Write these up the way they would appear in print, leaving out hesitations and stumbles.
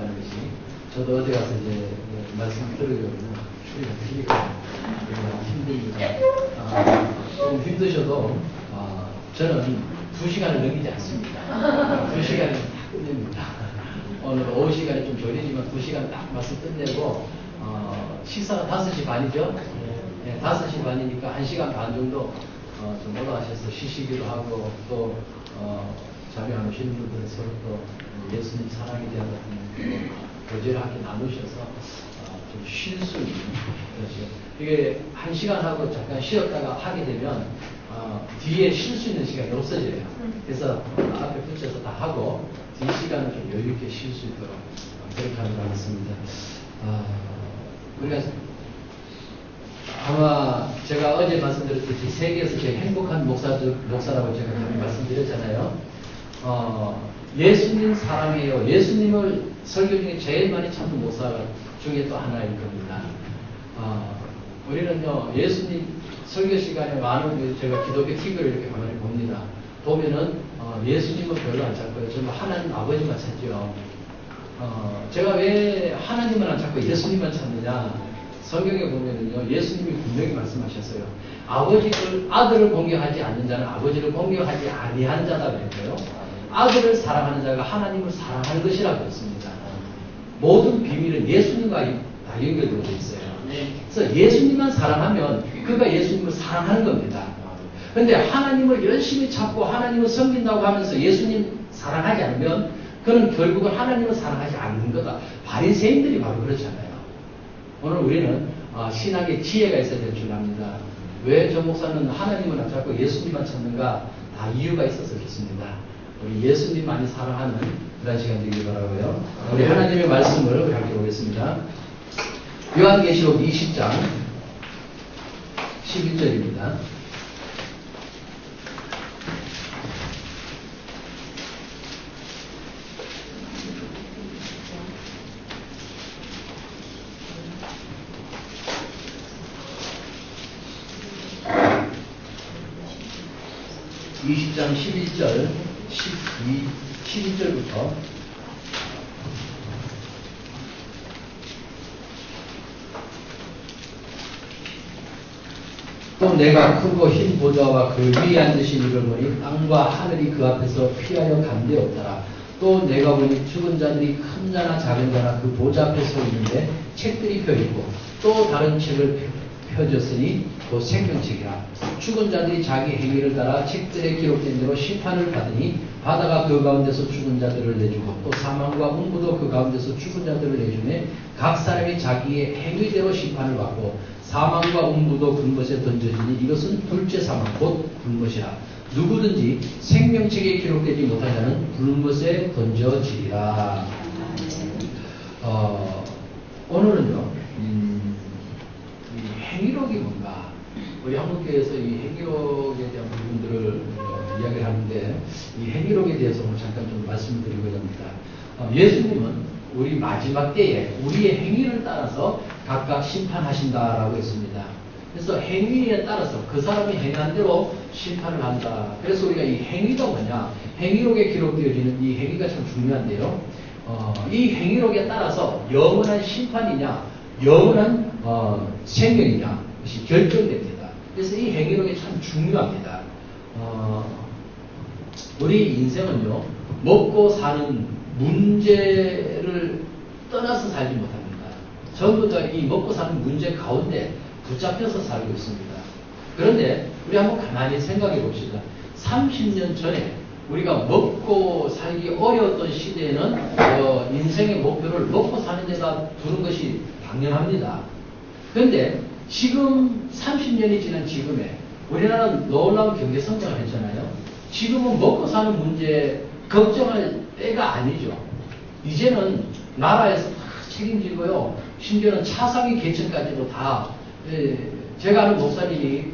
있다는 것이 저도 어디 가서 이제 말씀 들으려면 추리가 틀리거든요. 힘듭니다. 좀 힘드셔도 저는 2시간을 넘기지 않습니다. 2시간이 딱 끝냅니다. 오늘 오후 시간이 좀 걸리지만 2시간 딱 말씀 끝내고 식사가 5시 반이죠? 네, 5시 반이니까 1시간 반 정도 좀 올라가셔서 쉬시기도 하고 또 자료 안 오시는 분들은 서로 또 예수님 사랑에 대한 교제하게 나누셔서 좀 쉴 수 있는 것이죠. 이게 1시간 하고 잠깐 쉬었다가 하게 되면 뒤에 쉴 수 있는 시간이 없어져요. 그래서 앞에 붙여서 다 하고 뒤 시간을 좀 여유 있게 쉴 수 있도록 그렇게 하는 것 같습니다. 우리가 아마 제가 어제 말씀드렸듯이 세계에서 제일 행복한 목사라고 제가 말씀드렸잖아요. 예수님 사랑해요. 예수님을 설교 중에 제일 많이 찾는 목사 중에 또 하나일 겁니다. 우리는요, 예수님 설교 시간에 많은 제가 기독교 TV를 이렇게 가만히 봅니다. 보면은 예수님은 별로 안 찾고요. 전부 하나님 아버지만 찾죠. 제가 왜 하나님을 안 찾고 예수님만 찾느냐? 성경에 보면은요, 예수님이 분명히 말씀하셨어요. 아들을 공경하지 않는 자는 아버지를 공경하지 아니한 자다 그랬고요. 아들을 사랑하는 자가 하나님을 사랑하는 것이라고 했습니다. 모든 비밀은 예수님과 다 연결되어 있어요. 그래서 예수님만 사랑하면 그가 예수님을 사랑하는 겁니다. 그런데 하나님을 열심히 찾고 하나님을 섬긴다고 하면서 예수님 사랑하지 않으면 그는 결국은 하나님을 사랑하지 않는 거다. 바리새인들이 바로 그렇잖아요. 오늘 우리는 신학의 지혜가 있어야 될 줄 압니다. 왜 저 목사는 하나님을 안 찾고 예수님만 찾는가? 다 이유가 있어서 그렇습니다. 우리 예수님 많이 사랑하는 그런 시간 되길 바라고요. 우리 하나님의 말씀을 우리 함께 보겠습니다. 요한계시록 20장 11절입니다. (20장) 11절 12절부터 또 내가 크고 흰 보좌와 그 위에 앉으신 이를 보니 땅과 하늘이 그 앞에서 피하여 간데없더라. 또 내가 보니 죽은 자들이 큰 자나 작은 자나 그 보좌 앞에 서 있는데 책들이 펴있고 또 다른 책을 펴졌으니 곧 생명책이라. 죽은 자들이 자기 행위를 따라 책들에 기록된 대로 심판을 받으니 바다가 그 가운데서 죽은 자들을 내주고 또 사망과 운구도 그 가운데서 죽은 자들을 내주매 각 사람이 자기의 행위대로 심판을 받고 사망과 운구도 금것에 던져지니 이것은 둘째 사망 곧 불못이라. 누구든지 생명책에 기록되지 못한 자는 불못에 던져지리라. 오늘은요, 이 행위록이 뭔가, 우리 한국교회에서 이 행위록에 대한 부분들을 이야기를 하는데 이 행위록에 대해서 오늘 잠깐 좀 말씀을 드리고자 합니다. 예수님은 우리 마지막 때에 우리의 행위를 따라서 각각 심판하신다라고 했습니다. 그래서 행위에 따라서 그 사람이 행한 대로 심판을 한다. 그래서 우리가 이 행위가 뭐냐? 행위록에 기록되어지는 이 행위가 참 중요한데요. 이 행위록에 따라서 영원한 심판이냐, 영원한 생명이냐, 것이 결정됩니다. 그래서 이 행위록이 참 중요합니다. 우리 인생은요, 먹고 사는 문제를 떠나서 살지 못합니다. 전부 다 이 먹고 사는 문제 가운데 붙잡혀서 살고 있습니다. 그런데 우리 한번 가만히 생각해 봅시다. 30년 전에 우리가 먹고 살기 어려웠던 시대에는 인생의 목표를 먹고 사는 데다 두는 것이 당연합니다. 그런데 지금 30년이 지난 지금에 우리나라는 놀라운 경제 성장을 했잖아요. 지금은 먹고 사는 문제 걱정할 때가 아니죠. 이제는 나라에서 다 책임지고요. 심지어는 차상위 계층까지도 다 제가 아는 목사님이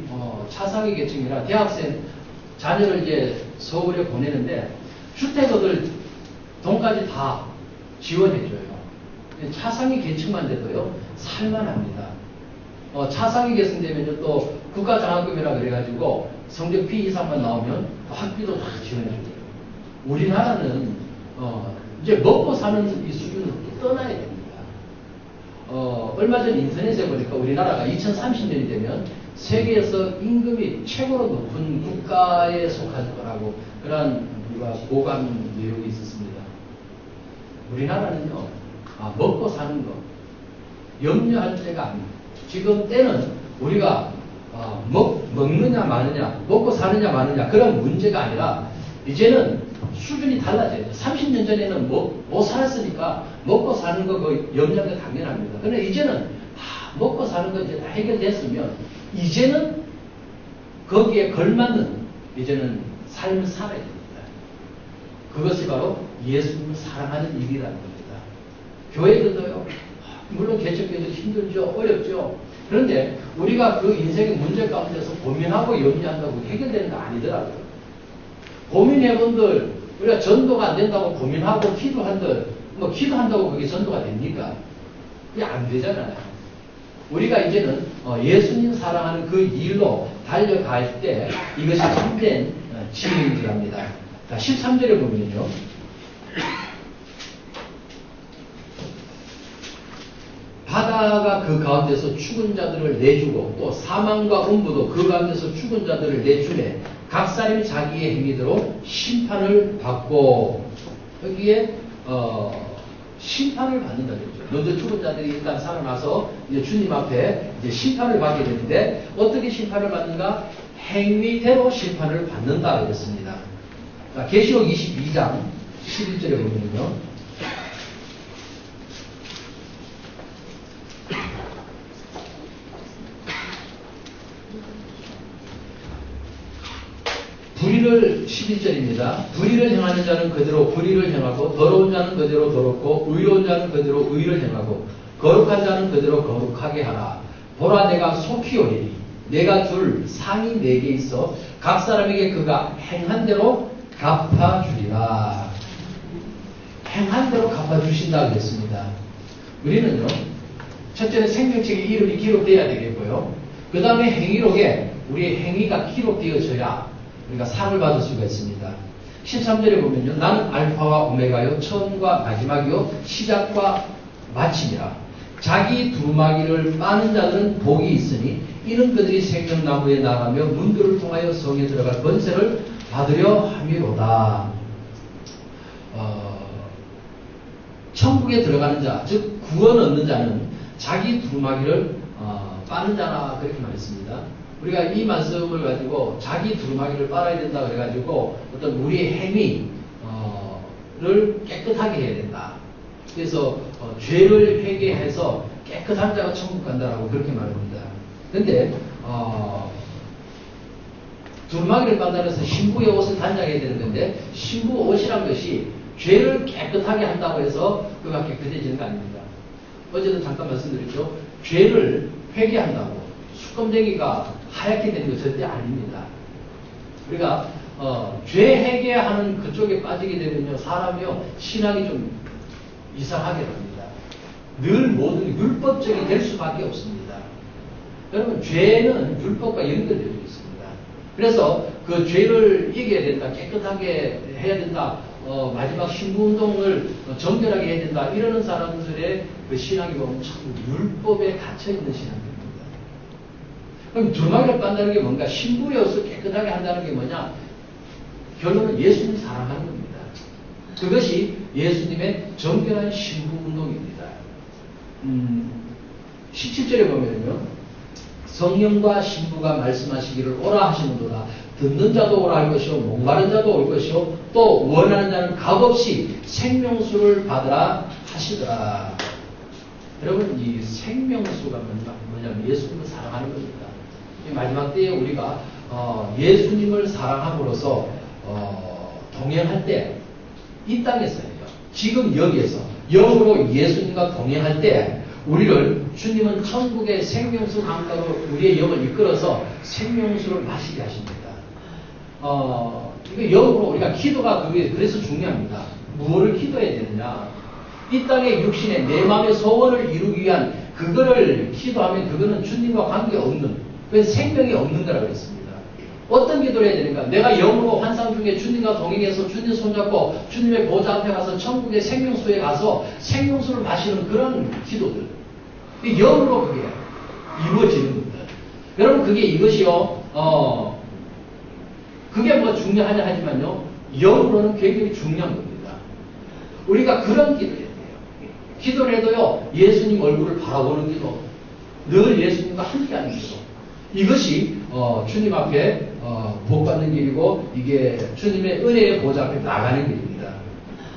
차상위 계층이라 대학생 자녀를 이제 서울에 보내는데 주택을 돈까지 다 지원해줘요. 차상위 계층만 돼도요 살만합니다. 차상위 계층 되면요 또 국가장학금이라 그래가지고 성적 B 이상만 나오면 학비도 다 지원해줘요. 우리나라는 이제 먹고 사는 이 수준은 떠나야 됩니다. 얼마 전 인터넷에 보니까 우리나라가 2030년이 되면 세계에서 임금이 최고로 높은 국가에 속할 거라고 그런 우리가 보관 내용이 있었습니다. 우리나라는요, 먹고 사는 거 염려할 때가 아닙니다. 지금 때는 우리가 먹느냐 마느냐, 먹고 사느냐 마느냐 그런 문제가 아니라 이제는 수준이 달라져요. 30년 전에는 못 살았으니까 먹고 사는 거 염려하는 게 당연합니다. 그런데 이제는 먹고 사는 거 이제 다 해결됐으면 이제는 거기에 걸맞는 이제는 삶을 살아야 됩니다. 그것이 바로 예수님을 사랑하는 일이라는 겁니다. 교회들도요, 물론 개척교회도 힘들죠, 어렵죠. 그런데 우리가 그 인생의 문제 가운데서 고민하고 염려한다고 해결되는 거 아니더라고요. 고민해본들, 우리가 전도가 안 된다고 고민하고 기도한들, 기도한다고 그게 전도가 됩니까? 그게 안 되잖아요. 우리가 이제는 예수님 사랑하는 그 일로 달려갈 때 이것이 참된 지혜인지랍니다. 자, 13절에 보면요. 바다가 그 가운데서 죽은 자들을 내주고 또 사망과 음부도 그 가운데서 죽은 자들을 내주매 각 사람이 자기의 행위대로 심판을 받고 여기에 심판을 받는다 그랬죠. 먼저 죽은 자들이 일단 살아나서 이제 주님 앞에 이제 심판을 받게 되는데 어떻게 심판을 받는가? 행위대로 심판을 받는다 그랬습니다. 자, 계시록 22장 11절에 보면요. 불의를 11절입니다. 불의를 행하는 자는 그대로 불의를 행하고 더러운 자는 그대로 더럽고 의로운 자는 그대로 의를 행하고 거룩한 자는 그대로 거룩하게 하라. 보라 내가 속히 오리니 내가 줄 상이 4개 있어 각 사람에게 그가 행한 대로 갚아주리라. 행한 대로 갚아주신다 그랬습니다. 우리는요, 첫째는 생명책의 이름이 기록되어야 되겠고요. 그 다음에 행위록에 우리의 행위가 기록되어져야 우리가 상을 받을 수가 있습니다. 13절에 보면요. 나는 알파와 오메가요 처음과 마지막이요 시작과 마침이라. 자기 두루마기를 빠는 자들은 복이 있으니 이는 그들이 생명나무에 나가며 문들을 통하여 성에 들어갈 번세를 받으려 함이로다. 천국에 들어가는 자, 즉 구원 얻는 자는 자기 두루마기를 빠는 자나 그렇게 말했습니다. 우리가 이 말씀을 가지고 자기 두루마기를 빨아야 된다 그래가지고 어떤 우리의 행위를 깨끗하게 해야 된다. 그래서 죄를 회개해서 깨끗한 자가 천국 간다라고 그렇게 말합니다. 근데 두루마기를 빤다고 해서 신부의 옷을 단장해야 되는 건데 신부 옷이란 것이 죄를 깨끗하게 한다고 해서 그가 깨끗해지는 거 아닙니다. 어제도 잠깐 말씀드렸죠. 죄를 회개한다고 수검댕이가 하얗게 되는 거 절대 아닙니다. 우리가 죄 회개하는 그쪽에 빠지게 되면요 사람이요 신앙이 좀 이상하게 됩니다. 늘 모든 율법적이 될 수밖에 없습니다. 여러분 죄는 율법과 연결되어 있습니다. 그래서 그 죄를 이겨야 된다, 깨끗하게 해야 된다, 마지막 신부운동을 정결하게 해야 된다 이러는 사람들의 그 신앙이 보면 참 율법에 갇혀있는 신앙입니다. 그럼 두루마기를 빤다는 게 뭔가? 신부의 옷을 깨끗하게 한다는 게 뭐냐? 결론은 예수님을 사랑하는 겁니다. 그것이 예수님의 정결한 신부운동입니다. 17절에 보면요. 성령과 신부가 말씀하시기를 오라 하시는도다. 듣는 자도 오라 할 것이요 목마른 자도 올 것이요 또 원하는 자는 값없이 생명수를 받으라 하시더라. 여러분 이 생명수가 뭐냐면 예수님을 사랑하는 겁니다. 이 마지막 때에 우리가 예수님을 사랑함으로써 동행할 때 이 땅에서요. 지금 여기에서 영으로 예수님과 동행할 때 우리를 주님은 천국의 생명수 강가로 우리의 영을 이끌어서 생명수를 마시게 하십니다. 이거 영으로 우리가 기도가 그래서 중요합니다. 무엇을 기도해야 되느냐? 이 땅의 육신에 내 마음의 소원을 이루기 위한 그거를 기도하면 그거는 주님과 관계없는 그래서 생명이 없는 거라고 했습니다. 어떤 기도를 해야 되는가? 내가 영으로 환상 중에 주님과 동행해서 주님 손잡고 주님의 보좌 앞에 가서 천국의 생명수에 가서 생명수를 마시는 그런 기도들. 영으로 그게 이루어지는 것들. 여러분 그게 이것이요. 그게 뭐 중요하냐 하지만요. 영으로는 굉장히 중요한 겁니다. 우리가 그런 기도해야 돼요. 기도를 해도요. 예수님 얼굴을 바라보는 기도. 늘 예수님과 함께하는 기도. 이것이 주님 앞에 복받는 길이고 이게 주님의 은혜의 보좌 앞에 나가는 길입니다.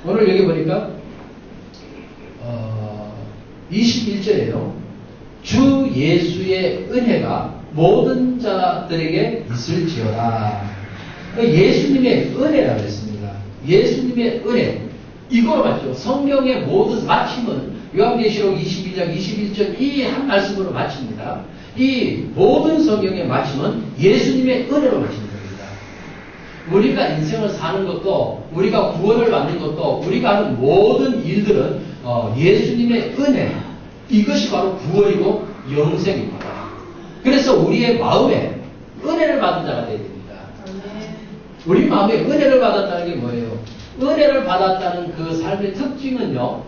오늘 여기 보니까 21절에요. 주 예수의 은혜가 모든 자들에게 있을지어다. 예수님의 은혜라고 했습니다. 예수님의 은혜. 이거로 맞죠. 성경의 모든 마침은 요한계시록 22장 21절 이 한 말씀으로 마칩니다. 이 모든 성경의 마침은 예수님의 은혜로 마치는 겁니다. 우리가 인생을 사는 것도 우리가 구원을 받는 것도 우리가 하는 모든 일들은 예수님의 은혜 이것이 바로 구원이고 영생입니다. 그래서 우리의 마음에 은혜를 받은 자가 되어야 됩니다. 우리 마음에 은혜를 받았다는 게 뭐예요? 은혜를 받았다는 그 삶의 특징은요.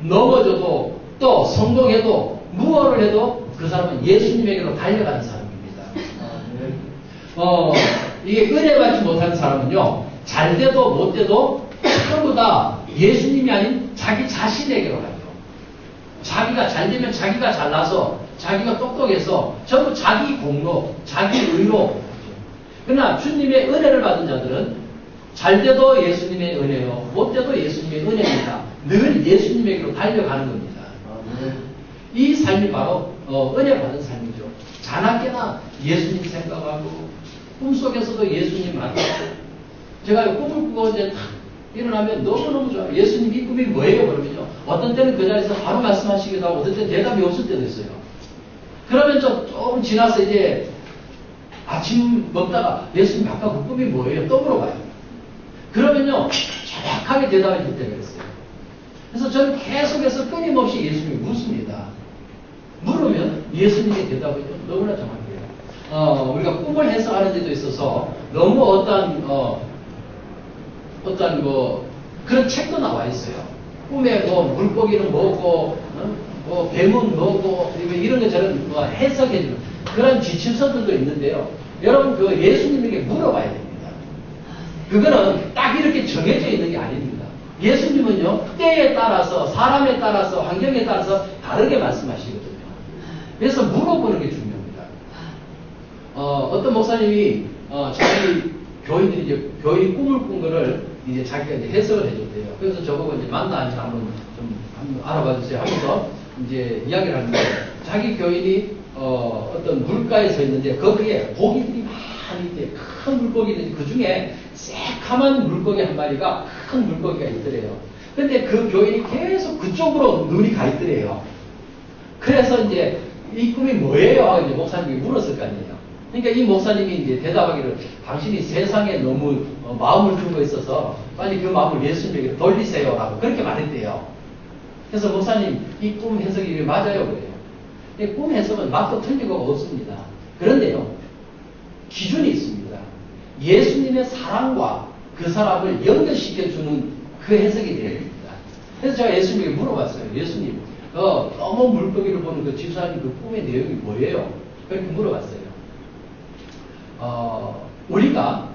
넘어져도 또 성공해도 무엇을 해도 그 사람은 예수님에게로 달려가는 사람입니다. 이게 은혜 받지 못하는 사람은요. 잘 돼도 못 돼도 전부 다 예수님이 아닌 자기 자신에게로 가요. 자기가 잘 되면 자기가 잘나서 자기가 똑똑해서 전부 자기 공로, 자기 의로. 그러나 주님의 은혜를 받은 자들은 잘 돼도 예수님의 은혜요. 못 돼도 예수님의 은혜입니다. 늘 예수님에게로 달려가는 겁니다. 이 삶이 바로 은혜 받은 삶이죠. 자나깨나 예수님 생각하고 꿈속에서도 예수님 만나고 제가 꿈을 꾸고 이제 탁 일어나면 너무너무 좋아요. 예수님 이 꿈이 뭐예요? 그러면요. 어떤 때는 그 자리에서 바로 말씀하시기도 하고 어떤 때는 대답이 없을 때도 있어요. 그러면 조금 지나서 이제 아침 먹다가 예수님 아까 그 꿈이 뭐예요? 또 물어봐요. 그러면요. 정확하게 대답해 줄 때가 있어요. 그래서 저는 계속해서 끊임없이 예수님이 묻습니다. 물으면 예수님의 대답은 너무나 정확해요. 우리가 꿈을 해석하는 데도 있어서 너무 어떤 그런 책도 나와 있어요. 꿈에 물고기는 뭐고, 뱀은 뭐고, 이런 것처럼 해석해주는 그런 지침서들도 있는데요. 여러분, 예수님에게 물어봐야 됩니다. 그거는 딱 이렇게 정해져 있는 게 아닙니다. 예수님은요, 때에 따라서, 사람에 따라서, 환경에 따라서 다르게 말씀하시거든요. 그래서 물어보는 게 중요합니다. 어떤 목사님이, 자기 교인들이 이제 교인 꿈을 꾼 거를 이제 자기가 이제 해석을 해줬대요. 그래서 저보고 이제 만나서 한번 알아봐 주세요 하면서 이제 이야기를 하는데, 자기 교인이, 어떤 물가에 서 있는데, 거기에 고기들이 많이 이제 큰 물고기들이 그 중에 새카만 물고기 한 마리가 큰 물고기가 있더래요. 근데 그 교인이 계속 그쪽으로 눈이 가 있더래요. 그래서 이제 이 꿈이 뭐예요? 하고 이제 목사님이 물었을 거 아니에요. 그러니까 이 목사님이 이제 대답하기를 당신이 세상에 너무 마음을 주고 있어서 빨리 그 마음을 예수님에게 돌리세요. 라고 그렇게 말했대요. 그래서 목사님 이 꿈 해석이 맞아요. 그래요. 꿈 해석은 맞고 틀린 거가 없습니다. 그런데요. 기준이 있습니다. 예수님의 사랑과 그 사람을 연결시켜주는 그 해석이 되어야 됩니다. 그래서 제가 예수님에게 물어봤어요. 예수님, 검은 물고기를 보는 그 집사님 그 꿈의 내용이 뭐예요? 그렇게 물어봤어요. 우리가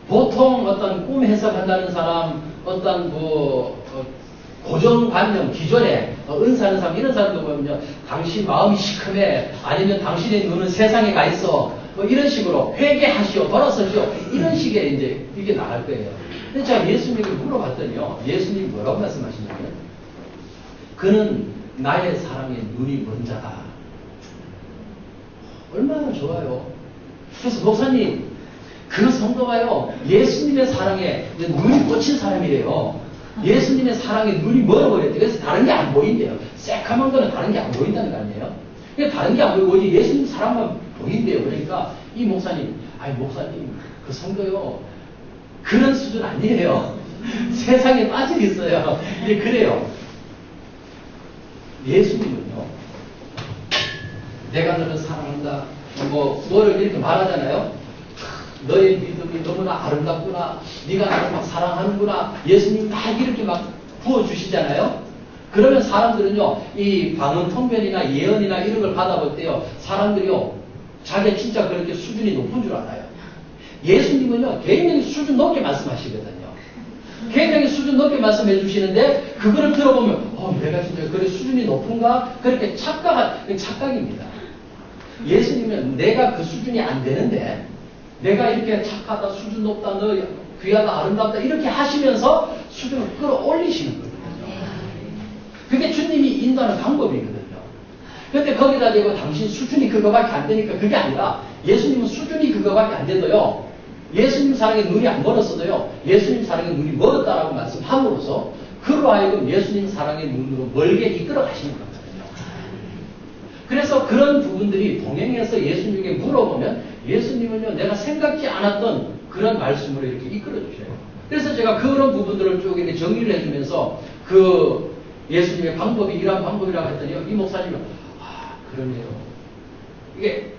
보통 어떤 꿈 해석한다는 사람, 어떤 고정관념, 기존에 은사하는 사람, 이런 사람들 보면요. 당신 마음이 시커매, 아니면 당신의 눈은 세상에 가 있어. 이런 식으로 회개하시오, 돌아서시오. 이런 식의 이제 이게 나갈 거예요. 근데 제가 예수님에게 물어봤더니요. 예수님이 뭐라고 말씀하시냐면, 그는 나의 사랑의 눈이 먼 자다. 얼마나 좋아요. 그래서 목사님, 그 성도가요, 예수님의 사랑에 눈이 꽂힌 사람이래요. 예수님의 사랑에 눈이 멀어버렸대요. 그래서 다른 게 안 보인대요. 새카만 거는 다른 게 안 보인다는 거 아니에요? 그러니까 다른 게 안 보이고, 오직 예수님 사랑만 보인대요. 그러니까 이 목사님, 목사님, 그 성도요, 그런 수준 아니에요. 세상에 빠져 있어요. 이게 그래요. 예수님은요, 내가 너를 사랑한다. 뭐를 이렇게 말하잖아요. 너의 믿음이 너무나 아름답구나. 네가 나를 막 사랑하는구나. 예수님 막 이렇게 막 부어주시잖아요. 그러면 사람들은요, 이 방언 통변이나 예언이나 이런 걸 받아볼 때요, 사람들이요, 자기가 진짜 그렇게 수준이 높은 줄 알아요. 예수님은요, 굉장히 수준 높게 말씀하시거든요. 굉장히 수준 높게 말씀해 주시는데, 그거를 들어보면, 내가 진짜 그래 수준이 높은가? 그렇게 착각입니다. 예수님은 내가 그 수준이 안 되는데, 내가 이렇게 착하다, 수준 높다, 너 귀하다, 아름답다, 이렇게 하시면서 수준을 끌어올리시는 거거든요. 그게 주님이 인도하는 방법이거든요. 근데 거기다 대고 당신 수준이 그거밖에 안 되니까 그게 아니라 예수님은 수준이 그거밖에 안 돼도요. 예수님 사랑에 눈이 안 멀었어도요. 예수님 사랑에 눈이 멀었다라고 말씀함으로써 그로 하여금 예수님 사랑의 눈으로 멀게 이끌어 가시는 거거든요. 그래서 그런 부분들이 동행해서 예수님에게 물어보면 예수님은요. 내가 생각지 않았던 그런 말씀으로 이렇게 이끌어 주셔요. 그래서 제가 그런 부분들을 쭉 이렇게 정리를 해주면서 그 예수님의 방법이 이러한 방법이라고 했더니요. 이 목사님은 그러네요. 이게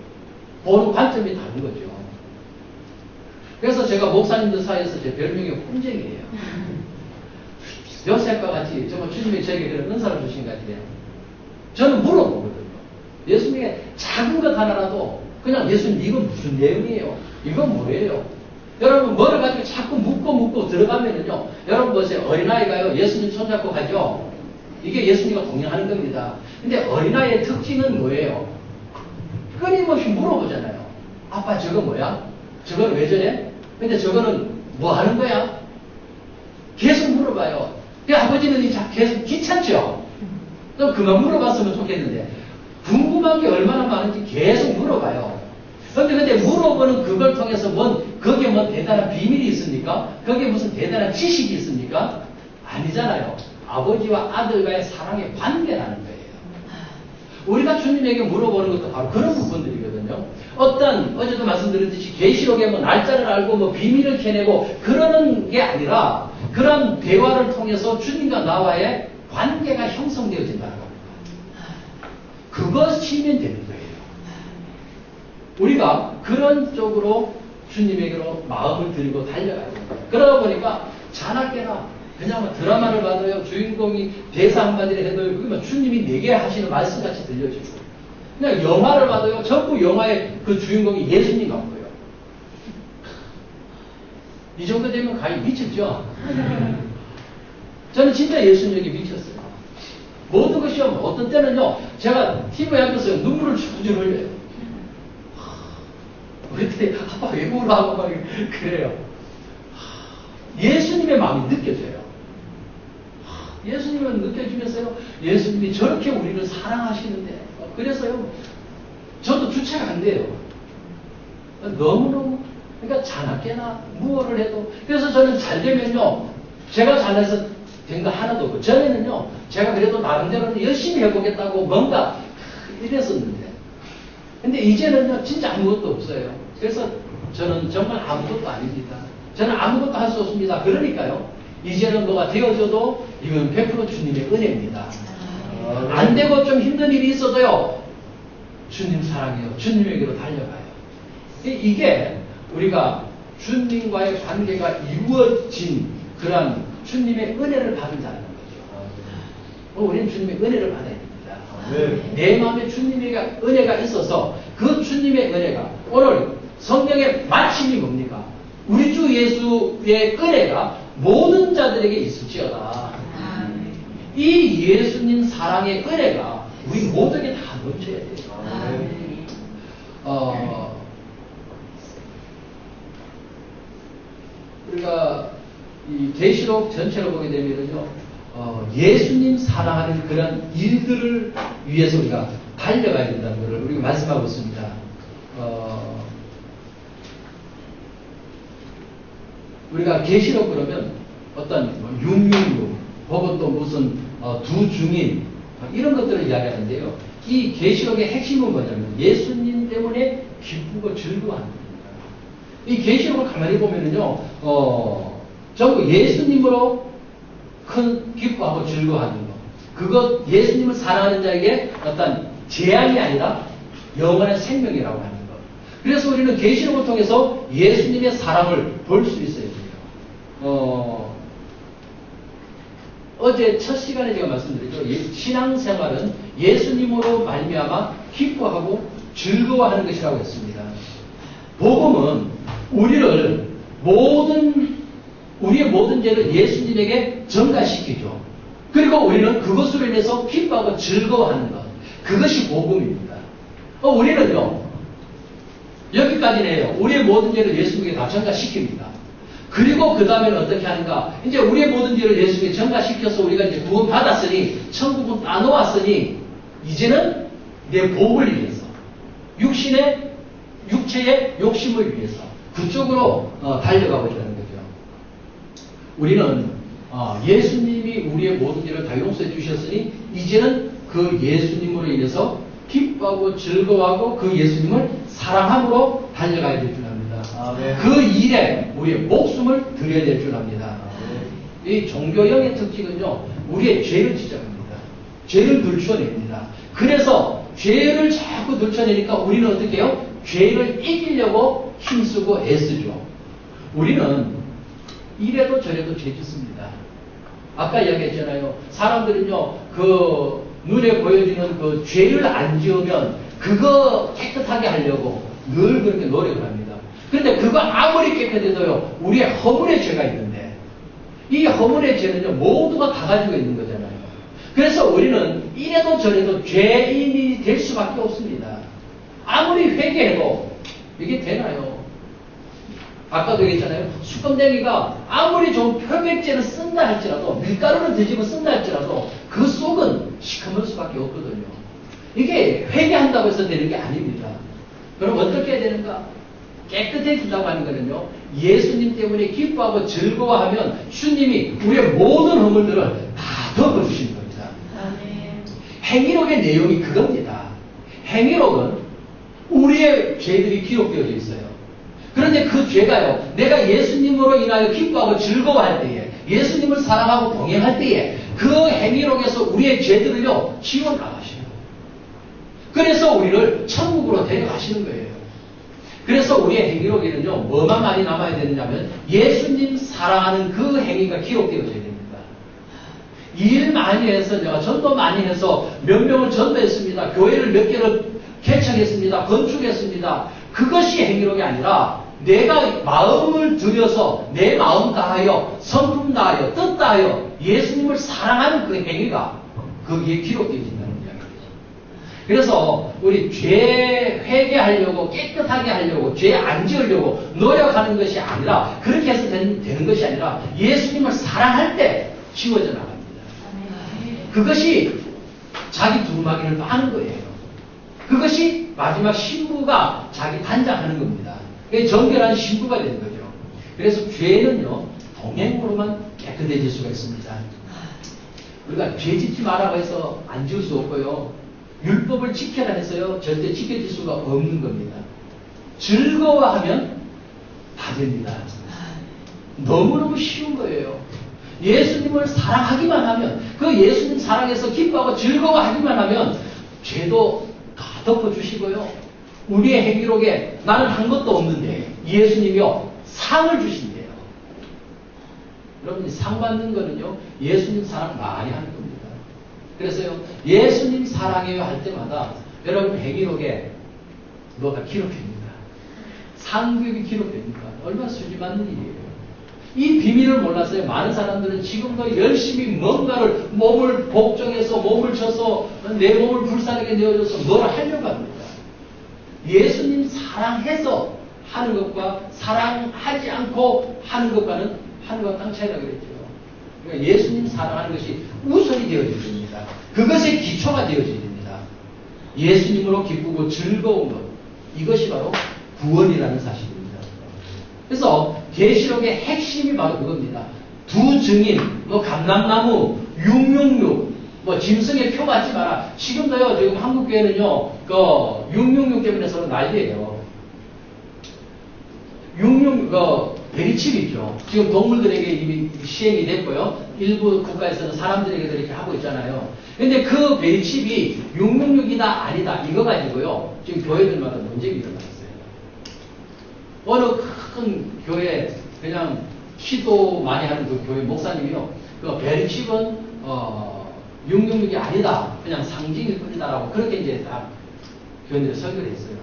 보는 관점이 다른 거죠. 그래서 제가 목사님들 사이에서 제 별명이 혼쟁이에요. 요셉과 같이 정말 주님이 저에게 그런 은사를 주신 것 같아요. 저는 물어보거든요. 예수님의 작은 것 하나라도 그냥 예수님 이건 무슨 내용이에요? 이건 뭐예요? 여러분 뭐를 가지고 자꾸 묻고 들어가면은요. 여러분 보세요. 어린아이가요. 예수님 손잡고 가죠. 이게 예수님과 동행하는 겁니다. 근데 어린아이의 특징은 뭐예요? 끊임없이 물어보잖아요. 아빠 저거 뭐야? 저거는 왜 저래? 근데 저거는 뭐 하는 거야? 계속 물어봐요. 그 아버지는 계속 귀찮죠? 좀 그만 물어봤으면 좋겠는데 궁금한 게 얼마나 많은지 계속 물어봐요. 근데 물어보는 그걸 통해서 거기에 대단한 비밀이 있습니까? 거기에 무슨 대단한 지식이 있습니까? 아니잖아요. 아버지와 아들과의 사랑의 관계라는 거예요. 우리가 주님에게 물어보는 것도 바로 그런 부분들이거든요. 어제도 말씀드렸듯이 계시록에 날짜를 알고 비밀을 캐내고 그러는 게 아니라 그런 대화를 통해서 주님과 나와의 관계가 형성되어진다는 겁니다. 그것이면 되는 거예요. 우리가 그런 쪽으로 주님에게로 마음을 들이고 달려가야 됩니다. 그러다 보니까 자나깨나 그냥 드라마를 봐도요, 주인공이 대사 한마디를 해도 그게 주님이 내게 하시는 말씀같이 들려지고, 그냥 영화를 봐도요, 전부 영화의 그 주인공이 예수님 같고요. 이 정도 되면 가히 미쳤죠? 저는 진짜 예수님에게 미쳤어요. 모든 것이 어떤 때는요, 제가 TV에 앉아서 눈물을 줄줄 흘려요. 그때 아빠 왜 울어? 하고 막 그래요. 예수님의 마음이 느껴져요. 예수님은 느껴지면서요, 예수님이 저렇게 우리를 사랑하시는데, 그래서요, 저도 주체가 안 돼요. 너무너무, 그러니까 자나깨나 무엇을 해도, 그래서 저는 잘 되면요, 제가 잘해서 된 거 하나도 없고, 전에는요, 제가 그래도 나름대로 열심히 해보겠다고 뭔가 이랬었는데, 근데 이제는요, 진짜 아무것도 없어요. 그래서 저는 정말 아무것도 아닙니다. 저는 아무것도 할 수 없습니다. 그러니까요, 이제는 뭐가 되어져도 이건 100% 주님의 은혜입니다. 안 되고 좀 힘든 일이 있어도요, 주님 사랑해요. 주님에게로 달려가요. 이게 우리가 주님과의 관계가 이루어진 그런 주님의 은혜를 받은 자라는 거죠. 우리는 주님의 은혜를 받아야 됩니다. 내 마음에 주님의 은혜가 있어서 그 주님의 은혜가 오늘 성경의 마침이 뭡니까? 우리 주 예수의 은혜가 모든 자들에게 있을지어다. 이 예수님 사랑의 은혜가 우리 모두에게 다 넘쳐야 돼요. 우리가 이 계시록 전체를 보게 되면요, 예수님 사랑하는 그런 일들을 위해서 우리가 달려가야 된다는 것을 우리가 말씀하고 있습니다. 우리가 계시록 그러면 어떤 윤윤루 혹은 또 무슨 두 중인 이런 것들을 이야기하는데요. 이 계시록의 핵심은 뭐냐면 예수님 때문에 기쁘고 즐거워하는 겁니다. 이 계시록을 가만히 보면은요, 전부 예수님으로 큰 기뻐하고 즐거워하는 것. 그것 예수님을 사랑하는 자에게 어떤 재앙이 아니라 영원한 생명이라고 하는 것. 그래서 우리는 계시록을 통해서 예수님의 사랑을 볼 수 있어야 돼요. 어제 첫 시간에 제가 말씀드렸죠. 신앙생활은 예수님으로 말미암아 기뻐하고 즐거워하는 것이라고 했습니다. 복음은 우리의 모든 죄를 예수님에게 전가시키죠. 그리고 우리는 그것으로 인해서 기뻐하고 즐거워하는 것. 그것이 복음입니다. 우리는요, 여기까지는 해요. 우리의 모든 죄를 예수님에게 다 전가시킵니다. 그리고 그 다음에는 어떻게 하는가? 이제 우리의 모든 죄를 예수님에게 전가시켜서 우리가 이제 구원 받았으니, 천국은 따놓았으니, 이제는 내 복을 위해서, 육체의 욕심을 위해서, 그쪽으로 달려가고 있다는 거죠. 우리는 예수님이 우리의 모든 죄를 다 용서해 주셨으니, 이제는 그 예수님으로 인해서 기뻐하고 즐거워하고 그 예수님을 사랑함으로 달려가야 될 줄 압니다. 그 일에 우리의 목숨을 드려야 될 줄 압니다. 이 종교형의 특징은요, 우리의 죄를 지적합니다. 죄를 들춰냅니다. 그래서 죄를 자꾸 들춰내니까 우리는 어떻게 해요? 죄를 이기려고 힘쓰고 애쓰죠. 우리는 이래도 저래도 죄 짓습니다. 아까 이야기했잖아요. 사람들은요, 그 눈에 보여지는 그 죄를 안 지으면 그거 깨끗하게 하려고 늘 그렇게 노력을 합니다. 그런데 그거 아무리 깨끗해도요, 우리의 허물의 죄가 있는데, 이 허물의 죄는요, 모두가 다 가지고 있는 거잖아요. 그래서 우리는 이래도 저래도 죄인이 될 수밖에 없습니다. 아무리 회개해도 이게 되나요? 아까도 얘기했잖아요. 수검댕이가 아무리 좋은 표백제를 쓴다 할지라도, 밀가루를 뒤집어 쓴다 할지라도 그 속은 시커먼 수밖에 없거든요. 이게 회개한다고 해서 되는 게 아닙니다. 그럼 어떻게 해야 되는가? 깨끗해진다고 하는 거는요, 예수님 때문에 기뻐하고 즐거워하면 주님이 우리의 모든 허물들을 다 덮어주시는 겁니다. 행위록의 내용이 그겁니다. 행위록은 우리의 죄들이 기록되어져 있어요. 그런데 그 죄가요, 내가 예수님으로 인하여 기뻐하고 즐거워할 때에, 예수님을 사랑하고 동행할 때에 그 행위록에서 우리의 죄들을요, 지워나가셔요. 그래서 우리를 천국으로 데려가시는 거예요. 그래서 우리의 행위록에는요, 뭐만 많이 남아야 되느냐면 예수님 사랑하는 그 행위가 기록되어져야 됩니다. 일 많이 해서, 내가 전도 많이 해서 몇 명을 전도했습니다. 교회를 몇 개를 개척했습니다. 건축했습니다. 그것이 행위록이 아니라 내가 마음을 들여서 내 마음 다하여 성품 다하여 뜻 다하여 예수님을 사랑하는 그 행위가 거기에 기록되어진다는 이야기죠. 그래서 우리 죄 회개하려고 깨끗하게 하려고 죄 안 지으려고 노력하는 것이 아니라, 그렇게 해서 되는 것이 아니라 예수님을 사랑할 때 지워져 나갑니다. 그것이 자기 두루마기를 빠는 거예요. 그것이 마지막 신부가 자기 단장하는 겁니다. 정결한 신부가 되는 거죠. 그래서 죄는요, 동행으로만 깨끗해질 수가 있습니다. 우리가 죄 짓지 말라고 해서 안 지을 수 없고요, 율법을 지켜라 해서요, 절대 지켜질 수가 없는 겁니다. 즐거워하면 다 됩니다. 너무너무 쉬운 거예요. 예수님을 사랑하기만 하면, 그 예수님 사랑해서 기뻐하고 즐거워하기만 하면 죄도 다 덮어주시고요, 우리의 행위록에 나는 한 것도 없는데 예수님이요, 상을 주신대요. 여러분, 상 받는 거는요, 예수님 사랑 많이 하는 겁니다. 그래서요, 예수님 사랑해요 할 때마다 여러분 행위록에 뭐가 기록됩니다. 상급이 기록됩니다. 얼마나 수지맞는 일이에요. 이 비밀을 몰라서요, 많은 사람들은 지금도 열심히 뭔가를, 몸을 복종해서 몸을 쳐서 내 몸을 불쌍하게 내어줘서 뭘 하려고 합니다. 예수님 사랑해서 하는 것과 사랑하지 않고 하는 것과는 하늘과 땅 차이라고 그랬죠. 그러니까 예수님 사랑하는 것이 우선이 되어져야 됩니다. 그것의 기초가 되어져야 됩니다. 예수님으로 기쁘고 즐거운 것, 이것이 바로 구원이라는 사실입니다. 그래서 계시록의 핵심이 바로 그겁니다. 두 증인, 감람나무, 666, 짐승의 표 받지 마라. 지금도요, 지금 한국교회는요, 666 때문에 서로 난리예요. 666, 베리칩 있죠. 지금 동물들에게 이미 시행이 됐고요. 일부 국가에서는 사람들에게도 이렇게 하고 있잖아요. 근데 그 베리칩이 666이다, 아니다, 이거 가지고요, 지금 교회들마다 논쟁이 일어났어요. 어느 큰 교회, 그냥 기도 많이 하는 그 교회 목사님이요. 그 베리칩은 666이 아니다. 그냥 상징일 뿐이다라고 그렇게 이제 딱 교회들이 설교를 했어요.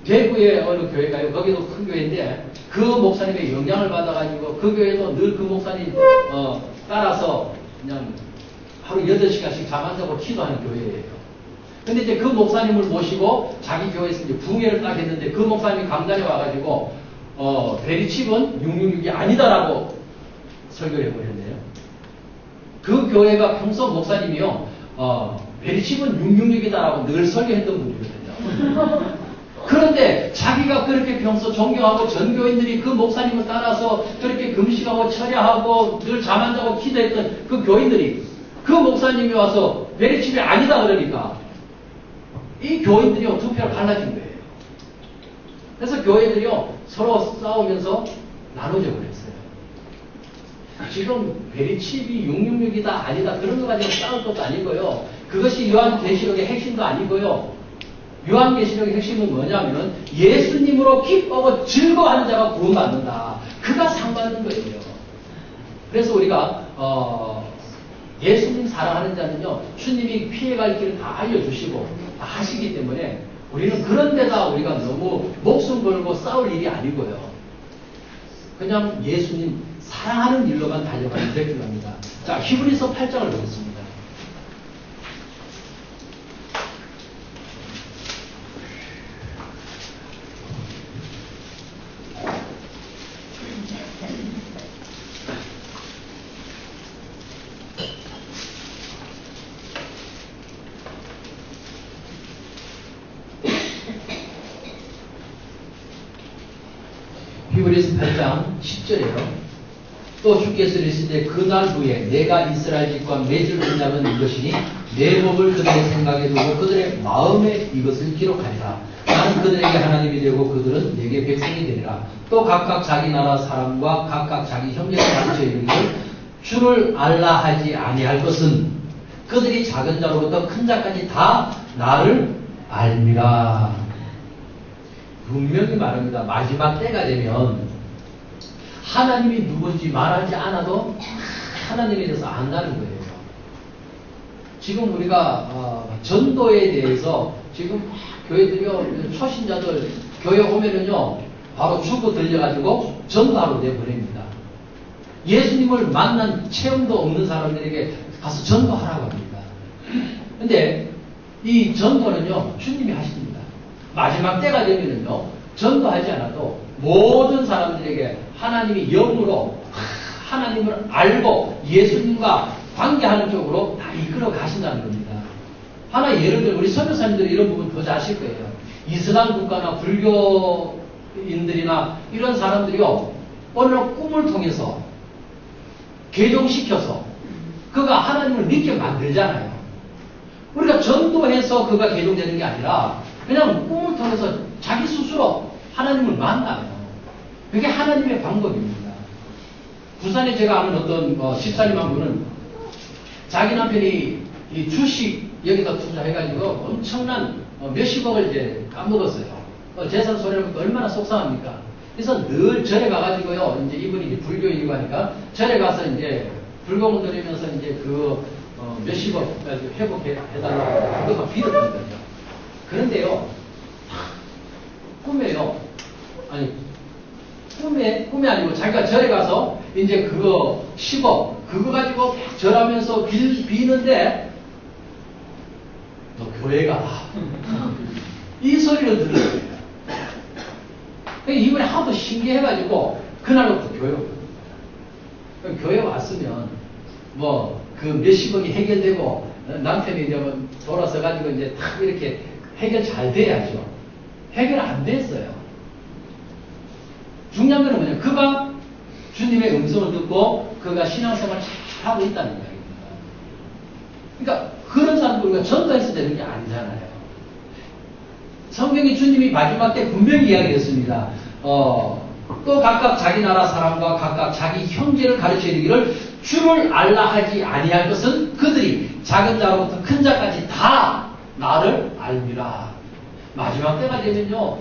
대구의 어느 교회가요. 거기도 큰 교회인데 그 목사님의 영향을 받아가지고 그 교회도 늘 그 목사님 따라서 그냥 하루 8시간씩 잠 안 자고 기도하는 교회예요. 근데 이제 그 목사님을 모시고 자기 교회에서 이제 부흥회를 딱 했는데 그 목사님이 강단에 와가지고 베리칩은 666이 아니다라고 설교를 해버렸네요. 그 교회가 평소 목사님이요, 베리칩은 666이다라고 늘 설교했던 분이거든요. 그런데 자기가 그렇게 평소 존경하고 전교인들이 그 목사님을 따라서 그렇게 금식하고 철야하고 늘 잠 안 자고 기도했던 그 교인들이 그 목사님이 와서 베리칩이 아니다 그러니까 이 교인들이요 두 표를 갈라진 거예요. 그래서 교회들이요 서로 싸우면서 나눠져 버렸어요. 지금 베리칩이 666이다 아니다 그런 거 가지고 싸울 것도 아니고요. 그것이 요한계시록의 핵심도 아니고요. 요한계시록의 핵심은 뭐냐면 예수님으로 기뻐하고 즐거워하는 자가 구원받는다. 그가 상받는 거예요. 그래서 우리가 예수님 사랑하는 자는요 주님이 피해갈 길을 다 알려주시고 다 하시기 때문에 우리는 그런 데다 우리가 너무 목숨 걸고 싸울 일이 아니고요. 그냥 예수님 사랑하는 일로만 달려가면 될 줄 압니다. 자, 히브리서 8장을 보겠습니다. 히브리서 8장 10절에요. 또 주께서 이르시되 그날 후에 내가 이스라엘 집과 맺을 언약은 이것이니 내 법을 그들의 생각에 두고 그들의 마음에 이것을 기록하리라. 나는 그들에게 하나님이 되고 그들은 내게 백성이 되리라. 또 각각 자기 나라 사람과 각각 자기 형제를 가르쳐 이르기를 주를 알라 하지 아니할 것은 그들이 작은 자로부터 큰 자까지 다 나를 알미라. 분명히 말합니다. 마지막 때가 되면 하나님이 누군지 말하지 않아도 하나님에 대해서 안다는 거예요. 지금 우리가 전도에 대해서 지금 교회들이요 초신자들 교회 오면은요 바로 주고 들려가지고 전도하러 내보냅니다. 예수님을 만난 체험도 없는 사람들에게 가서 전도하라고 합니다. 근데 이 전도는요 주님이 하십니다. 마지막 때가 되면은요 전도하지 않아도 모든 사람들에게 하나님이 영으로 하나님을 알고 예수님과 관계하는 쪽으로 다 이끌어 가신다는 겁니다. 하나 예를 들어 우리 선교사님들이 이런 부분 더 아실 거예요. 이슬람 국가나 불교인들이나 이런 사람들이요 어느 꿈을 통해서 개종시켜서 그가 하나님을 믿게 만들잖아요. 우리가 전도해서 그가 개종되는 게 아니라 그냥 꿈을 통해서 자기 스스로 하나님을 만나요. 그게 하나님의 방법입니다. 부산에 제가 아는 어떤 집사님 한 분은 자기 남편이 이 주식 여기다 투자해가지고 엄청난 몇십억을 이제 까먹었어요. 재산 손해를 얼마나 속상합니까? 그래서 늘 절에 가가지고요. 이제 이분이 이제 불교인이고 하니까 절에 가서 이제 불공을 드리면서 이제 그 몇십억 회복해달라고 그거 빌었거든요. 그런데요, 꿈에요. 아니, 꿈이 아니고 자기가 절에 가서 이제 그거 10억, 그거 가지고 막 절하면서 비는데, 너 교회 가라. 이 소리를 들은 거예요. 이번에 하도 신기해가지고, 그날부터 교회 오거든요. 교회 왔으면, 그 몇십억이 해결되고, 남편이 이제 돌아서가지고 이제 탁 이렇게 해결 잘 돼야죠. 해결 안 됐어요. 중요한 건 뭐냐. 그가 주님의 음성을 듣고 그가 신앙생활을 잘 하고 있다는 이야기입니다. 그러니까 그런 사람들 우리가 전도해서 되는 게 아니잖아요. 성경이 주님이 마지막 때 분명히 이야기했습니다. 또 각각 자기 나라 사람과 각각 자기 형제를 가르쳐 이르기를 주를 알라 하지 아니할 것은 그들이 작은 자로부터 큰 자까지 다 나를 알미라. 마지막 때가 되면요,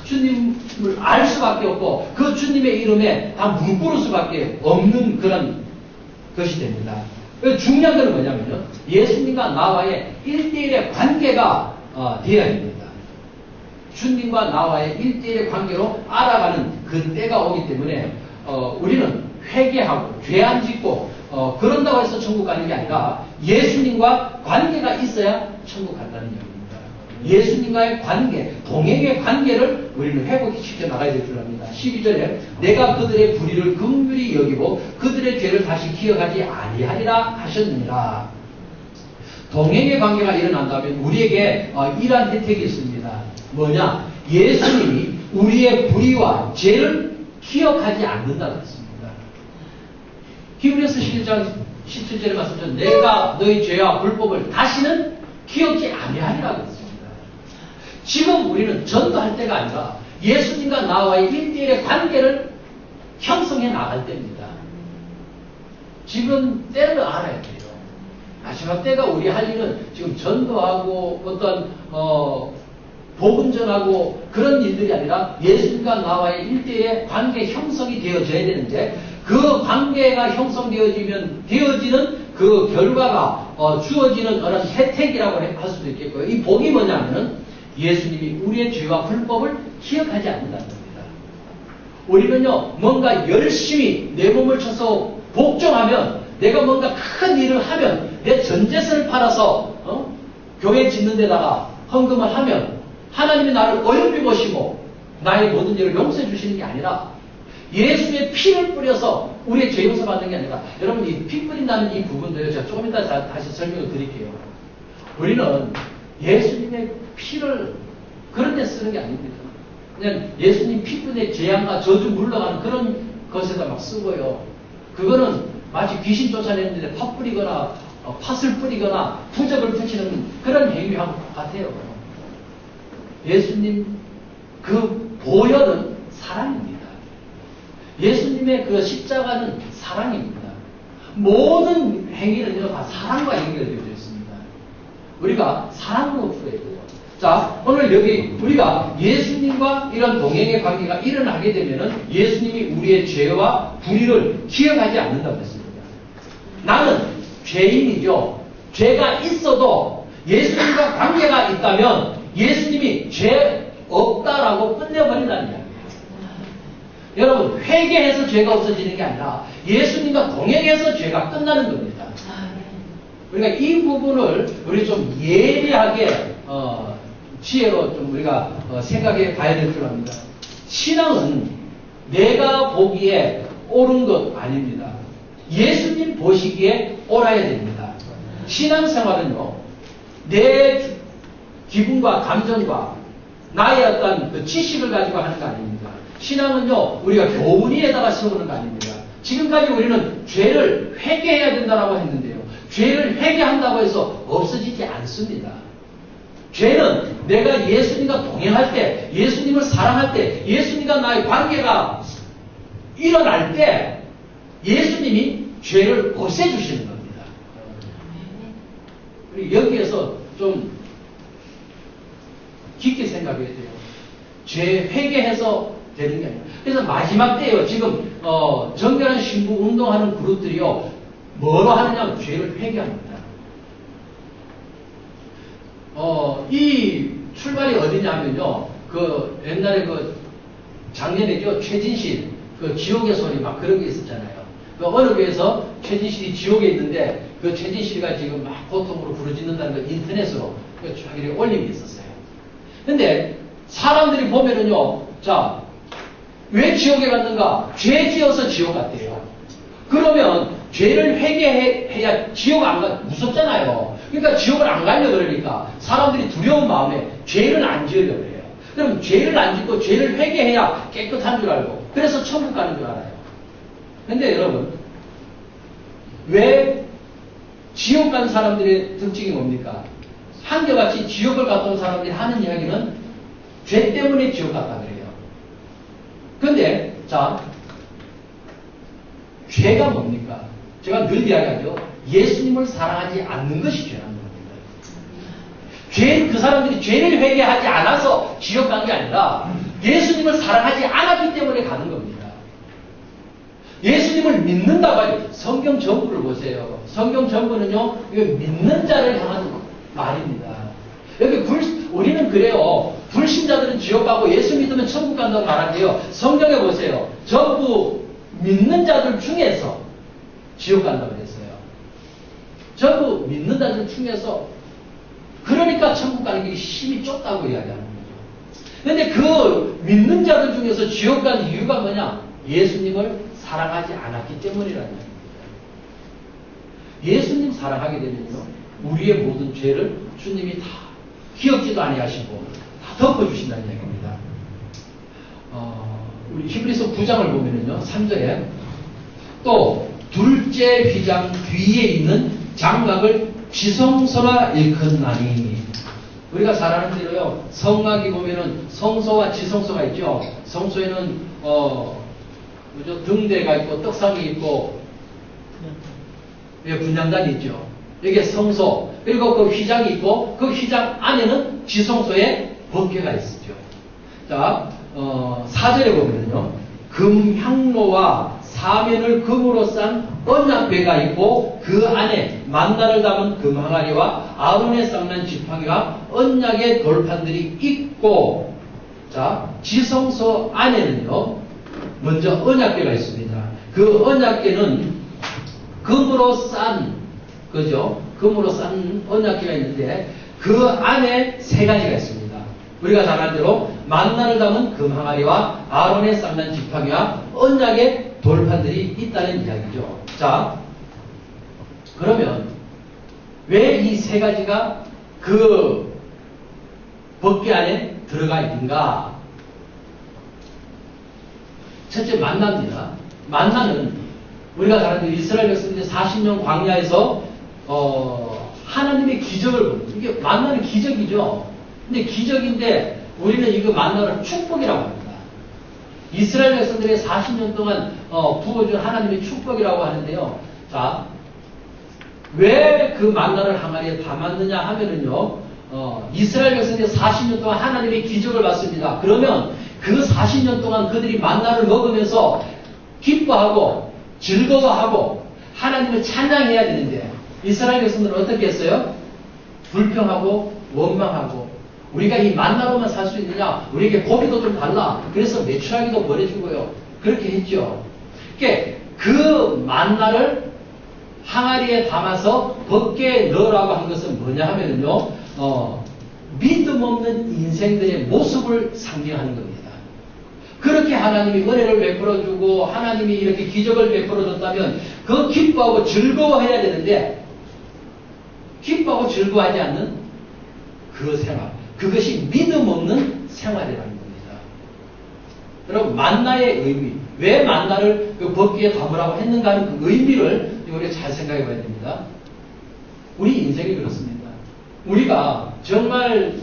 주님을 알 수밖에 없고 그 주님의 이름에 다 무릎 꿇을 수밖에 없는 그런 것이 됩니다. 중요한 것은 뭐냐면요, 예수님과 나와의 1대1의 관계가 되어야 됩니다. 주님과 나와의 1대1의 관계로 알아가는 그 때가 오기 때문에 우리는 회개하고 죄 안 짓고 그런다고 해서 천국 가는 게 아니라 예수님과 관계가 있어야 천국 간다는 얘기입니다. 예수님과의 관계, 동행의 관계를 우리는 회복시켜 나가야 될 줄 압니다. 12절에 내가 그들의 불의를 긍휼히 여기고 그들의 죄를 다시 기억하지 아니하리라 하셨느니라. 동행의 관계가 일어난다면 우리에게 이러한 혜택이 있습니다. 뭐냐? 예수님이 우리의 불의와 죄를 기억하지 않는다고 했습니다. 히브리서 11장 17절에 말씀처럼 내가 너희 죄와 불법을 다시는 기억지 아니하리라고 했습니다. 지금 우리는 전도할 때가 아니라 예수님과 나와의 1대1의 관계를 형성해 나갈 때입니다. 지금 때를 알아야 돼요. 마지막 때가 우리 할 일은 지금 전도하고 어떤 복음 전하고 그런 일들이 아니라 예수님과 나와의 1대1의 관계 형성이 되어져야 되는데 그 관계가 형성되어지는 그 결과가 주어지는 어떤 혜택이라고 할 수도 있겠고요. 이 복이 뭐냐면은 예수님이 우리의 죄와 불법을 기억하지 않는다는 겁니다. 우리는요, 뭔가 열심히 내 몸을 쳐서 복종하면, 내가 뭔가 큰 일을 하면, 내 전 재산을 팔아서 교회 짓는 데다가 헌금을 하면 하나님이 나를 어여삐 보시고 나의 모든 일을 용서해 주시는 게 아니라 예수의 피를 뿌려서 우리의 죄 용서 받는 게 아니라, 여러분 이 피 뿌린다는 이 부분도요, 제가 조금 이따 다시 설명을 드릴게요. 우리는 예수님의 피를 그런 데 쓰는 게 아닙니다. 그냥 예수님 피뿐에 재앙과 저주 물러가는 그런 것에다 막 쓰고요. 그거는 마치 귀신 쫓아내는데 팥 뿌리거나 팥을 뿌리거나 부적을 붙이는 그런 행위하고 같아요. 예수님 그 보혈은 사랑입니다. 예수님의 그 십자가는 사랑입니다. 모든 행위는요 다 사랑과 연결되어 있습니다. 우리가 사랑으로 풀어야 돼요. 자, 오늘 여기 우리가 예수님과 이런 동행의 관계가 일어나게 되면은 예수님이 우리의 죄와 불의를 기억하지 않는다고 했습니다. 나는 죄인이죠. 죄가 있어도 예수님과 관계가 있다면 예수님이 죄 없다라고 끝내버린다는 이야기예요. 여러분, 회개해서 죄가 없어지는 게 아니라 예수님과 동행해서 죄가 끝나는 겁니다. 그러니까 이 부분을 우리 좀 예리하게 지혜로 좀 우리가 생각해 봐야 될 줄 압니다. 신앙은 내가 보기에 옳은 것 아닙니다. 예수님 보시기에 옳아야 됩니다. 신앙생활은요, 내 기분과 감정과 나의 어떤 그 지식을 가지고 하는 거 아닙니다. 신앙은요, 우리가 교훈위에다가 세우는 거 아닙니다. 지금까지 우리는 죄를 회개해야 된다고 했는데요, 죄를 회개한다고 해서 없어지지 않습니다. 죄는 내가 예수님과 동행할 때, 예수님을 사랑할 때, 예수님과 나의 관계가 일어날 때 예수님이 죄를 없애주시는 겁니다. 그리고 여기에서 좀 깊게 생각해야 돼요. 죄 회개해서 되는 게 아니라. 그래서 마지막 때요, 지금 정결한 신부 운동하는 그룹들이요, 뭐로 하느냐? 죄를 회개합니다. 이 출발이 어디냐면요, 그 옛날에 그 작년에죠, 최진실 그 지옥의 소리 막 그런 게 있었잖아요. 그 어느 교회에서 최진실이 지옥에 있는데 그 최진실이가 지금 막 고통으로 부르짖는다는 걸 인터넷으로 자기들이 올린 게 있었어요. 근데 사람들이 보면은요, 자, 왜 지옥에 갔는가? 죄 지어서 지옥 갔대요. 그러면 죄를 회개해야 지옥 안 가, 무섭잖아요. 그러니까 지옥을 안 가려고 그러니까 사람들이 두려운 마음에 죄를 안 지으려고 해요. 그럼 죄를 안 짓고 죄를 회개해야 깨끗한 줄 알고, 그래서 천국 가는 줄 알아요. 근데 여러분, 왜 지옥 간 사람들의 특징이 뭡니까? 한결같이 지옥을 갔다 온 사람들이 하는 이야기는 죄 때문에 지옥 갔다 그래요. 근데 자, 죄가 뭡니까? 제가 늘 이야기하죠. 예수님을 사랑하지 않는 것이 죄라는 겁니다. 그 사람들이 죄를 회개하지 않아서 지옥 간 게 아니라 예수님을 사랑하지 않았기 때문에 가는 겁니다. 예수님을 믿는다고 하죠. 성경 전부를 보세요. 성경 전부는요, 이거 믿는 자를 향한 말입니다. 여기 우리는 그래요. 불신자들은 지옥 가고 예수 믿으면 천국 간다고 말하는데요. 성경에 보세요. 전부 믿는 자들 중에서 지옥 간다고 그랬어요. 전부 믿는 자들 중에서. 그러니까 천국 가는 길이 힘이 좁다고 이야기하는 거죠. 그런데 그 믿는 자들 중에서 지옥 가는 이유가 뭐냐? 예수님을 사랑하지 않았기 때문이라는 얘기입니다. 예수님 사랑하게 되면요, 우리의 모든 죄를 주님이 다 기억지도 아니하시고 다 덮어주신다는 얘기입니다. 우리 히브리서 9장을 보면은요, 3절에 또 둘째 휘장 뒤에 있는 장막을 지성소라 일컫나니. 우리가 잘 아는 대로요, 성막이 보면은 성소와 지성소가 있죠. 성소에는 등대가 있고 떡상이 있고 분향단이 있죠. 여기에 성소, 그리고 그 휘장이 있고 그 휘장 안에는 지성소에 법궤가 있었죠. 자, 4절에 보면요, 금향로와 사면을 금으로 싼 언약궤가 있고 그 안에 만나를 담은 금항아리와 아론의 쌍난 지팡이와 언약의 돌판들이 있고, 자, 지성소 안에는요, 먼저 언약궤가 있습니다. 그 언약궤는 금으로 싼, 그죠? 금으로 싼 언약궤가 있는데 그 안에 세 가지가 있습니다. 우리가 잘 아는 대로 만나를 담은 금항아리와 아론의 쌍난 지팡이와 언약의 돌판들이 있다는 이야기죠. 자, 그러면 왜 이 세 가지가 그 법궤 안에 들어가 있는가? 첫째, 만나입니다. 만나는 우리가 잘 아는 이스라엘 백성들이 40년 광야에서 하나님의 기적을 보는, 이게 만나는 기적이죠. 근데 기적인데 우리는 이거 만나를 축복이라고 합니다. 이스라엘 백성들의 40년 동안 부어준 하나님의 축복이라고 하는데요. 자, 왜 그 만나를 항아리에 담았느냐 하면은요, 이스라엘 백성들이 40년 동안 하나님의 기적을 봤습니다. 그러면 그 40년 동안 그들이 만나를 먹으면서 기뻐하고 즐거워하고 하나님을 찬양해야 되는데 이스라엘 백성들은 어떻게 했어요? 불평하고 원망하고, 우리가 이 만나로만 살 수 있느냐? 우리에게 고기도 좀 달라. 그래서 메추라기도 버려주고요. 그렇게 했죠. 그러니까 그 만나를 항아리에 담아서 법궤에 넣으라고 한 것은 뭐냐 하면요, 믿음 없는 인생들의 모습을 상징하는 겁니다. 그렇게 하나님이 은혜를 베풀어주고 하나님이 이렇게 기적을 베풀어줬다면 그 기뻐하고 즐거워해야 되는데, 기뻐하고 즐거워하지 않는 그 생활, 그것이 믿음 없는 생활이라는 겁니다. 여러분, 만나의 의미, 왜 만나를 그 법궤에 담으라고 했는가 하는 그 의미를 우리가 잘 생각해 봐야 됩니다. 우리 인생이 그렇습니다. 우리가 정말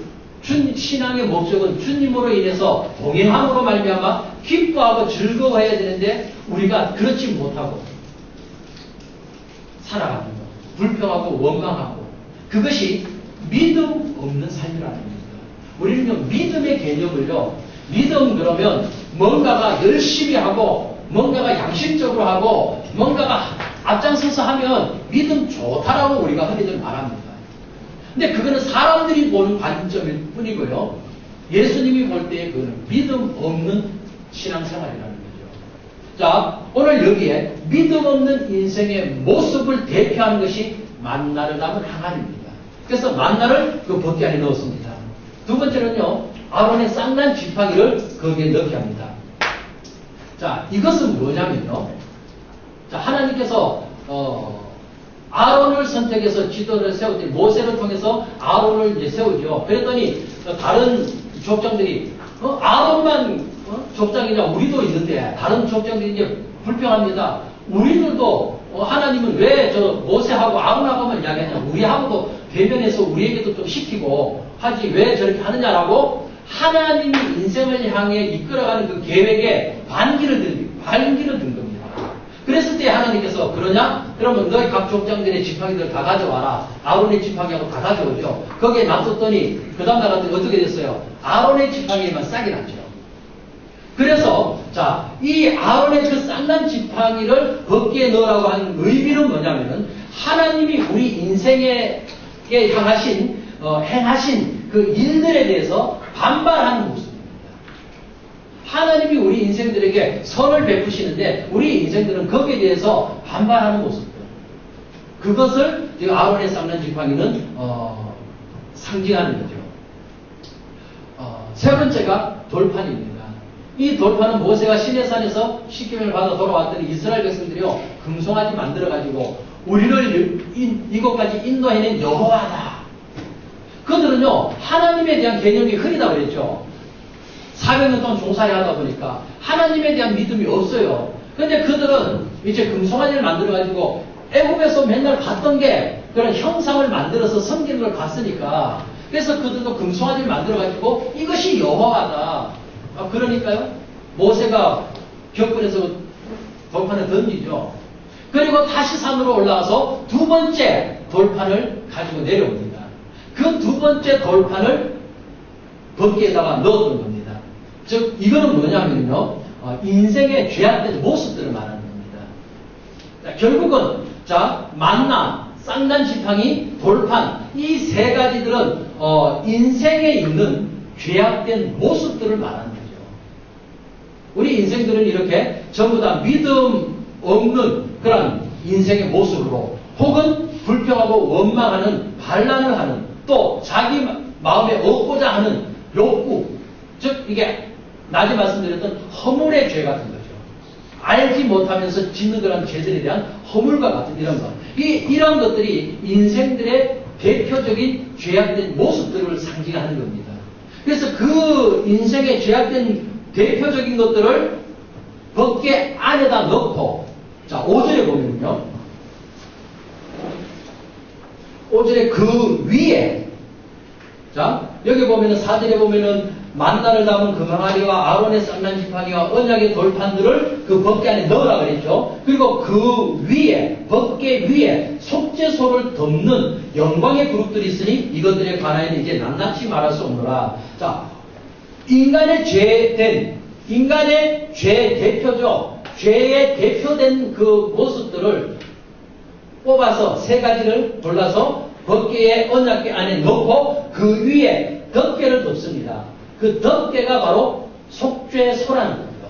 신앙의 목적은 주님으로 인해서 동행함으로 말미암아 기뻐하고 즐거워해야 되는데 우리가 그렇지 못하고 살아가는 것, 불평하고 원망하고, 그것이 믿음 없는 삶이라는 겁니다. 우리는 믿음의 개념을요, 믿음 그러면 뭔가가 열심히 하고 뭔가가 양심적으로 하고 뭔가가 앞장서서 하면 믿음 좋다라고 우리가 흔히들 말합니다. 근데 그거는 사람들이 보는 관점일 뿐이고요, 예수님이 볼 때 그거는 믿음 없는 신앙생활이라는 거죠. 자, 오늘 여기에 믿음 없는 인생의 모습을 대표하는 것이 만나를 담은 항아리입니다. 그래서 만나를 그 법궤 안에 넣었습니다. 두 번째는요, 아론의 쌍난 지팡이를 거기에 넣게 합니다. 자, 이것은 뭐냐면요, 자, 하나님께서 아론을 선택해서 지도를 세울 때 모세를 통해서 아론을 이제 세우죠. 그랬더니 다른 족장들이 아론만 족장이냐, 우리도 있는데 다른 족장들이 이제 불평합니다. 우리들도 하나님은 왜 저 모세하고 아론하고만 이야기하냐, 우리하고도 대변해서 우리에게도 좀 시키고 하지 왜 저렇게 하느냐라고 하나님이 인생을 향해 이끌어가는 그 계획에 반기를 든 겁니다. 그랬을 때 하나님께서 그러냐? 그러면 너희 각 족장들의 지팡이들 다 가져와라. 아론의 지팡이하고 다 가져오죠. 거기에 놔뒀더니 그 다음날 같은 어떻게 됐어요? 아론의 지팡이에만 싹이 났죠. 그래서 자, 이 아론의 그 쌍난 지팡이를 벗기에 넣으라고 하는 의미는 뭐냐면은 하나님이 우리 인생에 향하신 행하신 그 일들에 대해서 반발하는 모습입니다. 하나님이 우리 인생들에게 선을 베푸시는데 우리 인생들은 거기에 대해서 반발하는 모습들. 그것을 지금 아론의 쌍난 지팡이는 상징하는 거죠. 세 번째가 돌판입니다. 이 돌판은 모세가 시내산에서 십계명을 받아 돌아왔더니 이스라엘 백성들이요 금송아지 만들어가지고 우리를 이곳까지 인도해낸 여호와다. 그들은요 하나님에 대한 개념이 흐리다 그랬죠. 400년 동안 종살이 하다 보니까 하나님에 대한 믿음이 없어요. 근데 그들은 이제 금송아지를 만들어가지고 애굽에서 맨날 봤던 게 그런 형상을 만들어서 섬기는 걸 봤으니까 그래서 그들도 금송아지를 만들어가지고 이것이 여호와다. 그러니까요 모세가 벽걸에서 돌판을 던지죠. 그리고 다시 산으로 올라가서 두 번째 돌판을 가지고 내려옵니다. 그 두 번째 돌판을 벗기에다가 넣어둔 겁니다. 즉 이거는 뭐냐면요 인생의 죄악된 모습들을 말하는 겁니다. 자, 결국은 자 만나, 쌍난 지팡이, 돌판 이 세 가지들은 인생에 있는 죄악된 모습들을 말하는 거죠. 우리 인생들은 이렇게 전부 다 믿음 없는 그런 인생의 모습으로 혹은 불평하고 원망하는 반란을 하는 또 자기 마음에 얻고자 하는 욕구 즉 이게 낮에 말씀드렸던 허물의 죄 같은 거죠. 알지 못하면서 짓는 그런 죄들에 대한 허물과 같은 이런 것. 이런 것들이 인생들의 대표적인 죄악된 모습들을 상징하는 겁니다. 그래서 그 인생의 죄악된 대표적인 것들을 벗게 안에다 넣고 자 5절에 보면요 5절에 그 위에 자 여기 보면은 4절에 보면은 만나를 담은 그 항아리와 아론의 쌍난 지팡이와 언약의 돌판들을 그 벗게 안에 넣으라 그랬죠. 그리고 그 위에 벗게 위에 속죄소를 덮는 영광의 그룹들이 있으니 이것들에 관하여는 이제 낱낱이 말할 수 없노라. 자 인간의 죄 대표죠. 죄의 대표된 그 모습들을 뽑아서 세 가지를 골라서 덮개의 언약궤 안에 넣고 그 위에 덮개를 덮습니다. 그 덮개가 바로 속죄소라는 겁니다.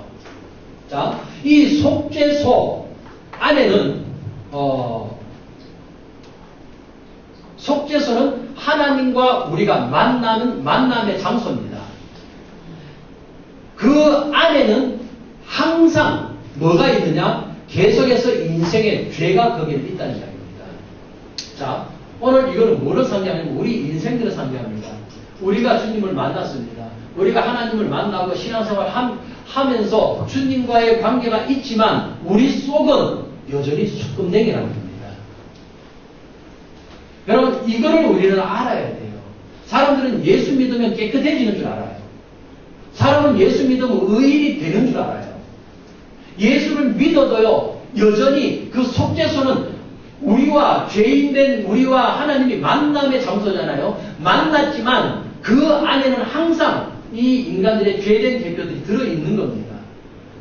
자, 이 속죄소 안에는 속죄소는 하나님과 우리가 만나는 만남의 장소입니다. 그 안에는 항상 뭐가 있느냐? 계속해서 인생의 죄가 거기에 있다는 이야기입니다. 자, 오늘 이거는 뭐를 상징하냐면 우리 인생들을 상징합니다. 우리가 주님을 만났습니다. 우리가 하나님을 만나고 신앙생활 하면서 주님과의 관계가 있지만 우리 속은 여전히 수금냉이라는 겁니다. 여러분 이거를 우리는 알아야 돼요. 사람들은 예수 믿으면 깨끗해지는 줄 알아요. 사람은 예수 믿으면 의인이 되는 줄 알아요. 예수를 믿어도요 여전히 그 속죄소는 우리와 죄인된 우리와 하나님이 만남의 장소잖아요. 만났지만 그 안에는 항상 이 인간들의 죄된 대표들이 들어있는 겁니다.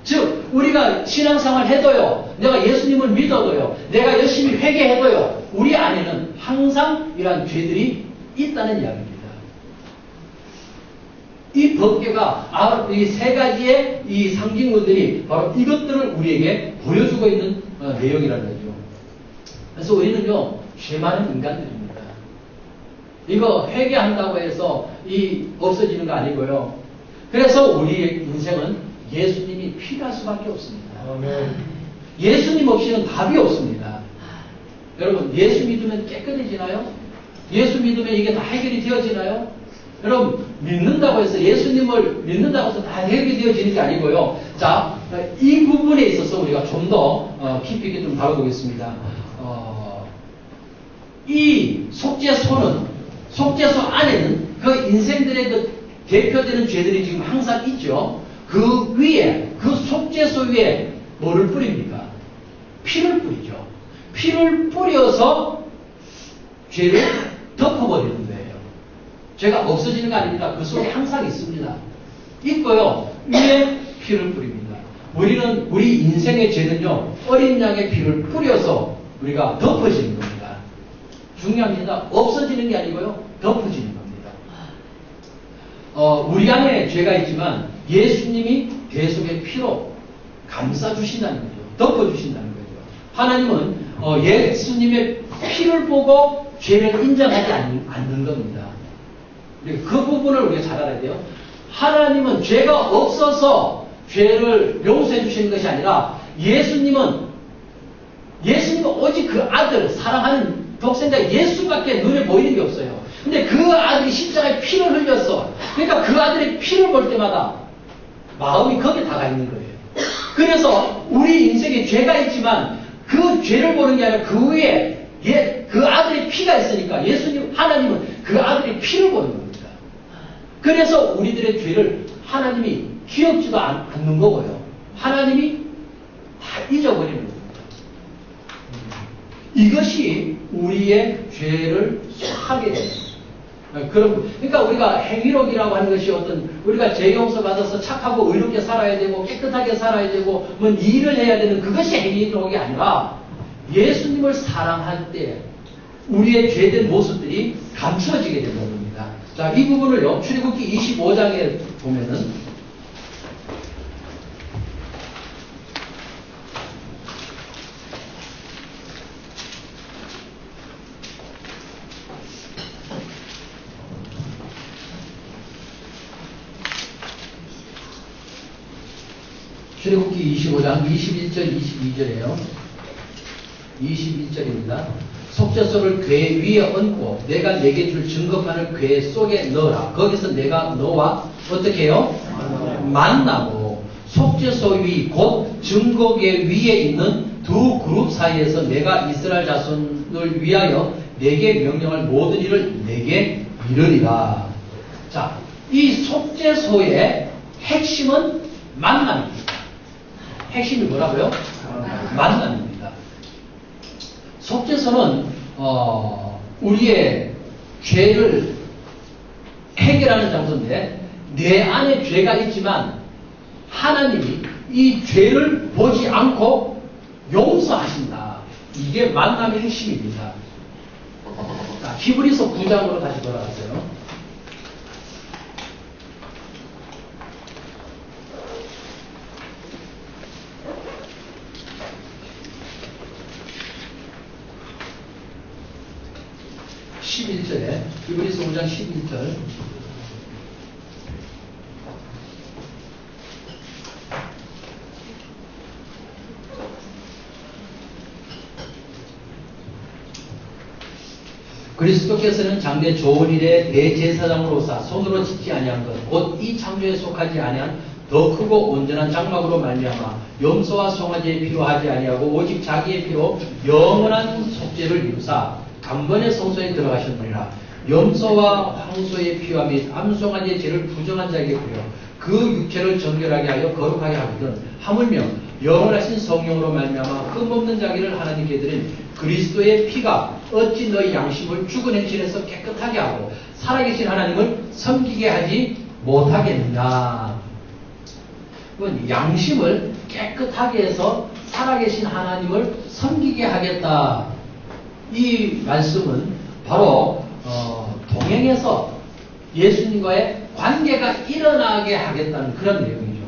즉 우리가 신앙생활 해도요 내가 예수님을 믿어도요 내가 열심히 회개해도요 우리 안에는 항상 이러한 죄들이 있다는 이야기입니다. 이 법궤가 이 세 가지의 이 상징물들이 바로 이것들을 우리에게 보여주고 있는 내용이라는 거죠. 그래서 우리는요 죄 많은 인간들입니다. 이거 회개한다고 해서 이 없어지는 거 아니고요. 그래서 우리의 인생은 예수님이 필요할 수밖에 없습니다. 아멘. 예수님 없이는 답이 없습니다. 여러분 예수 믿으면 깨끗해지나요? 예수 믿으면 이게 다 해결이 되어지나요? 여러분 믿는다고 해서 예수님을 믿는다고 해서 다 해결이 되어지는 게 아니고요. 자, 이 부분에 있어서 우리가 좀 더 깊이 있게 좀 다뤄보겠습니다. 이 속죄소 안에는 그 인생들의 그 대표되는 죄들이 지금 항상 있죠. 그 위에 그 속죄소 위에 뭐를 뿌립니까? 피를 뿌리죠. 피를 뿌려서 죄를 덮어버리는 거예요. 죄가 없어지는 게 아닙니다. 그 속에 항상 있습니다. 있고요. 위에 피를 뿌립니다. 우리는 우리 인생의 죄는요, 어린 양의 피를 뿌려서 우리가 덮어지는 겁니다. 중요합니다. 없어지는 게 아니고요, 덮어지는 겁니다. 우리 안에 죄가 있지만 예수님이 계속의 피로 감싸주신다는 거죠. 덮어주신다는 거죠. 하나님은 예수님의 피를 보고 죄를 인정하지 않는 겁니다. 그 부분을 우리가 잘 알아야 돼요. 하나님은 죄가 없어서 죄를 용서해 주시는 것이 아니라 예수님은 오직 그 아들, 사랑하는 독생자 예수밖에 눈에 보이는 게 없어요. 근데 그 아들이 십자가에 피를 흘렸어. 그러니까 그 아들의 피를 볼 때마다 마음이 거기에 다가 있는 거예요. 그래서 우리 인생에 죄가 있지만 그 죄를 보는 게 아니라 그 위에 그 아들의 피가 있으니까 하나님은 그 아들의 피를 보는 겁니다. 그래서 우리들의 죄를 하나님이 기억지도 않는 거고요. 하나님이 다 잊어버리는 겁니다. 이것이 우리의 죄를 속하게 됩니다. 그러니까 우리가 행위록이라고 하는 것이 우리가 죄 용서 받아서 착하고 의롭게 살아야 되고 깨끗하게 살아야 되고 뭐 일을 해야 되는 그것이 행위록이 아니라 예수님을 사랑할 때 우리의 죄된 모습들이 감춰지게 되는 겁니다. 자, 이 부분을요, 출애굽기 25장에 보면은 출애굽기 25장 21절 22절이에요. 21절입니다. 속죄소를 궤 위에 얹고 내가 내게 줄 증거판을 궤 속에 넣어라. 거기서 내가 너와 어떻게 해요? 만나고 속죄소 위 곧 증거궤 위에 있는 두 그룹 사이에서 내가 이스라엘 자손을 위하여 내게 명령할 모든 일을 내게 이르리라. 자, 이 속죄소의 핵심은 만남입니다. 핵심이 뭐라고요? 만남입니다. 속죄소는 우리의 죄를 해결하는 장소인데 내 안에 죄가 있지만 하나님이 이 죄를 보지 않고 용서하신다. 이게 만남의 핵심입니다. 자, 히브리서 9장으로 다시 돌아가세요. 11절에 히브리서 5장 11절 그리스도께서는 장래 좋은 일에 대제사장으로서 손으로 짓지 아니한 것 곧 이 창조에 속하지 아니한 더 크고 온전한 장막으로 말미암아 염소와 송아지의 피로 하지 아니하고 오직 자기의 피로 영원한 속죄를 이루사 단번에 성소에 들어가셨느니라. 염소와 황소의 피와 및 암송아지의 죄를 부정한 자에게 뿌려 그 육체를 정결하게 하여 거룩하게 하거든 하물며 영원하신 성령으로 말미암아 흠없는 자기를 하나님께 드린 그리스도의 피가 어찌 너희 양심을 죽은 행실에서 깨끗하게 하고 살아계신 하나님을 섬기게 하지 못하겠느냐. 그건 양심을 깨끗하게 해서 살아계신 하나님을 섬기게 하겠다. 이 말씀은 바로 동행해서 예수님과의 관계가 일어나게 하겠다는 그런 내용이죠.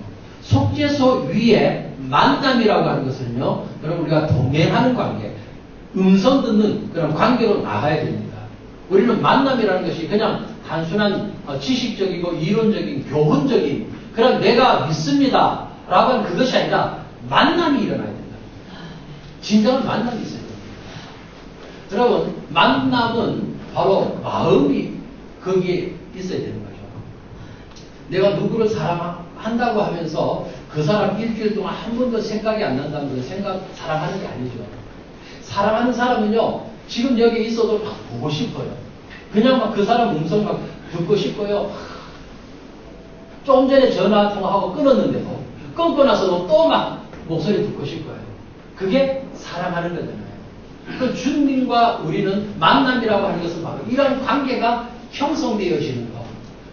속죄소 위에 만남이라고 하는 것은요, 여러분 우리가 동행하는 관계, 음성 듣는 그런 관계로 나가야 됩니다. 우리는 만남이라는 것이 그냥 단순한 지식적이고 이론적인 교훈적인 그런 내가 믿습니다 라고 하는 그것이 아니라 만남이 일어나야 된다. 진정한 만남이 있어야 됩니다. 여러분 만남은 바로 마음이 거기에 있어야 되는 거죠. 내가 누구를 사랑한다고 하면서 그 사람 일주일 동안 한 번도 생각이 안 난다는 건 사랑하는 게 아니죠. 사랑하는 사람은요, 지금 여기 있어도 막 보고 싶어요. 그냥 막 그 사람 음성 막 듣고 싶고요. 좀 전에 전화 통화하고 끊었는데도 끊고 나서도 또 막 목소리 듣고 싶어요. 그게 사랑하는 거잖아요. 그 주님과 우리는 만남이라고 하는 것은 바로 이런 관계가 형성되어지는 것.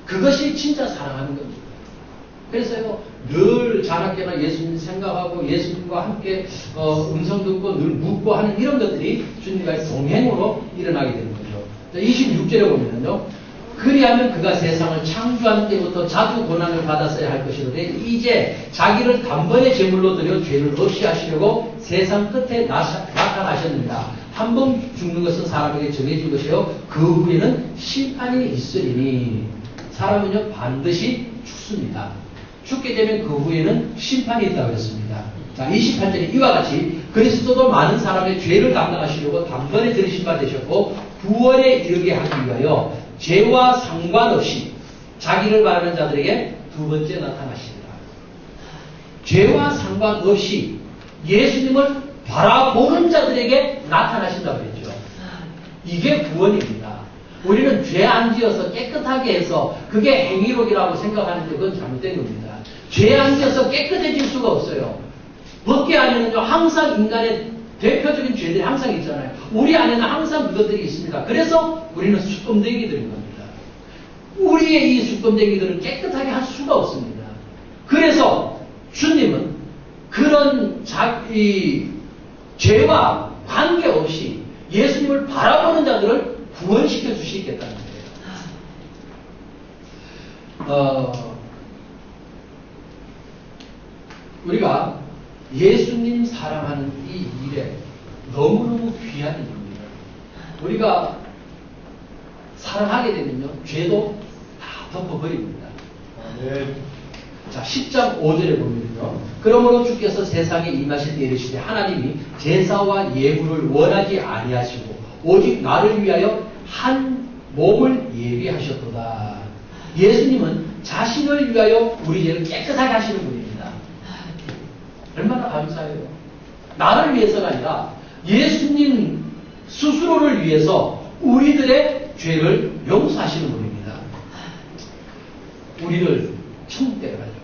그것이 진짜 사랑하는 겁니다. 그래서요, 늘 자나깨나 예수님 생각하고 예수님과 함께 음성 듣고 늘 묻고 하는 이런 것들이 주님과의 동행으로 일어나게 되는 거죠. 26절에 보면요. 그리하면 그가 세상을 창조한 때부터 자주 고난을 받았어야 할 것이로되 이제 자기를 단번에 제물로 드려 죄를 없이 하시려고 세상 끝에 나타나셨느니라. 한 번 죽는 것은 사람에게 정해진 것이요 그 후에는 심판이 있으리니. 사람은요 반드시 죽습니다. 죽게 되면 그 후에는 심판이 있다고 그랬습니다. 자, 28절에 이와 같이 그리스도도 많은 사람의 죄를 담당하시려고 단번에 들으신 바 되셨고 구원에 이르게 하기 위하여 죄와 상관없이 자기를 바라는 자들에게 두 번째 나타나시리라. 죄와 상관없이 예수님을 바라보는 자들에게 나타나신다고 했죠. 이게 구원입니다. 우리는 죄 안 지어서 깨끗하게 해서 그게 행위록이라고 생각하는데 그건 잘못된 겁니다. 죄 안 지어서 깨끗해질 수가 없어요. 법계 안에는요 항상 인간의 대표적인 죄들이 항상 있잖아요. 우리 안에는 항상 그것들이 있습니다. 그래서 우리는 수검댕이들인 겁니다. 우리의 이 수검댕이들은 깨끗하게 할 수가 없습니다. 그래서 주님은 그런 죄와 관계없이 예수님을 바라보는 자들을 구원시켜 주시겠다는 거예요. 우리가 예수님 사랑하는 이 일에 너무너무 귀한 일입니다. 우리가 사랑하게 되면요, 죄도 다 덮어버립니다. 네. 자, 10장 5절에 보면요. 그러므로 주께서 세상에 임하실 때 이르시되 하나님이 제사와 예물을 원하지 아니하시고 오직 나를 위하여 한 몸을 예비하셨도다. 예수님은 자신을 위하여 우리 죄를 깨끗하게 하시는 분입니다. 얼마나 감사해요. 나를 위해서가 아니라 예수님 스스로를 위해서 우리들의 죄를 용서하시는 분입니다. 우리를 천국 데려가려고.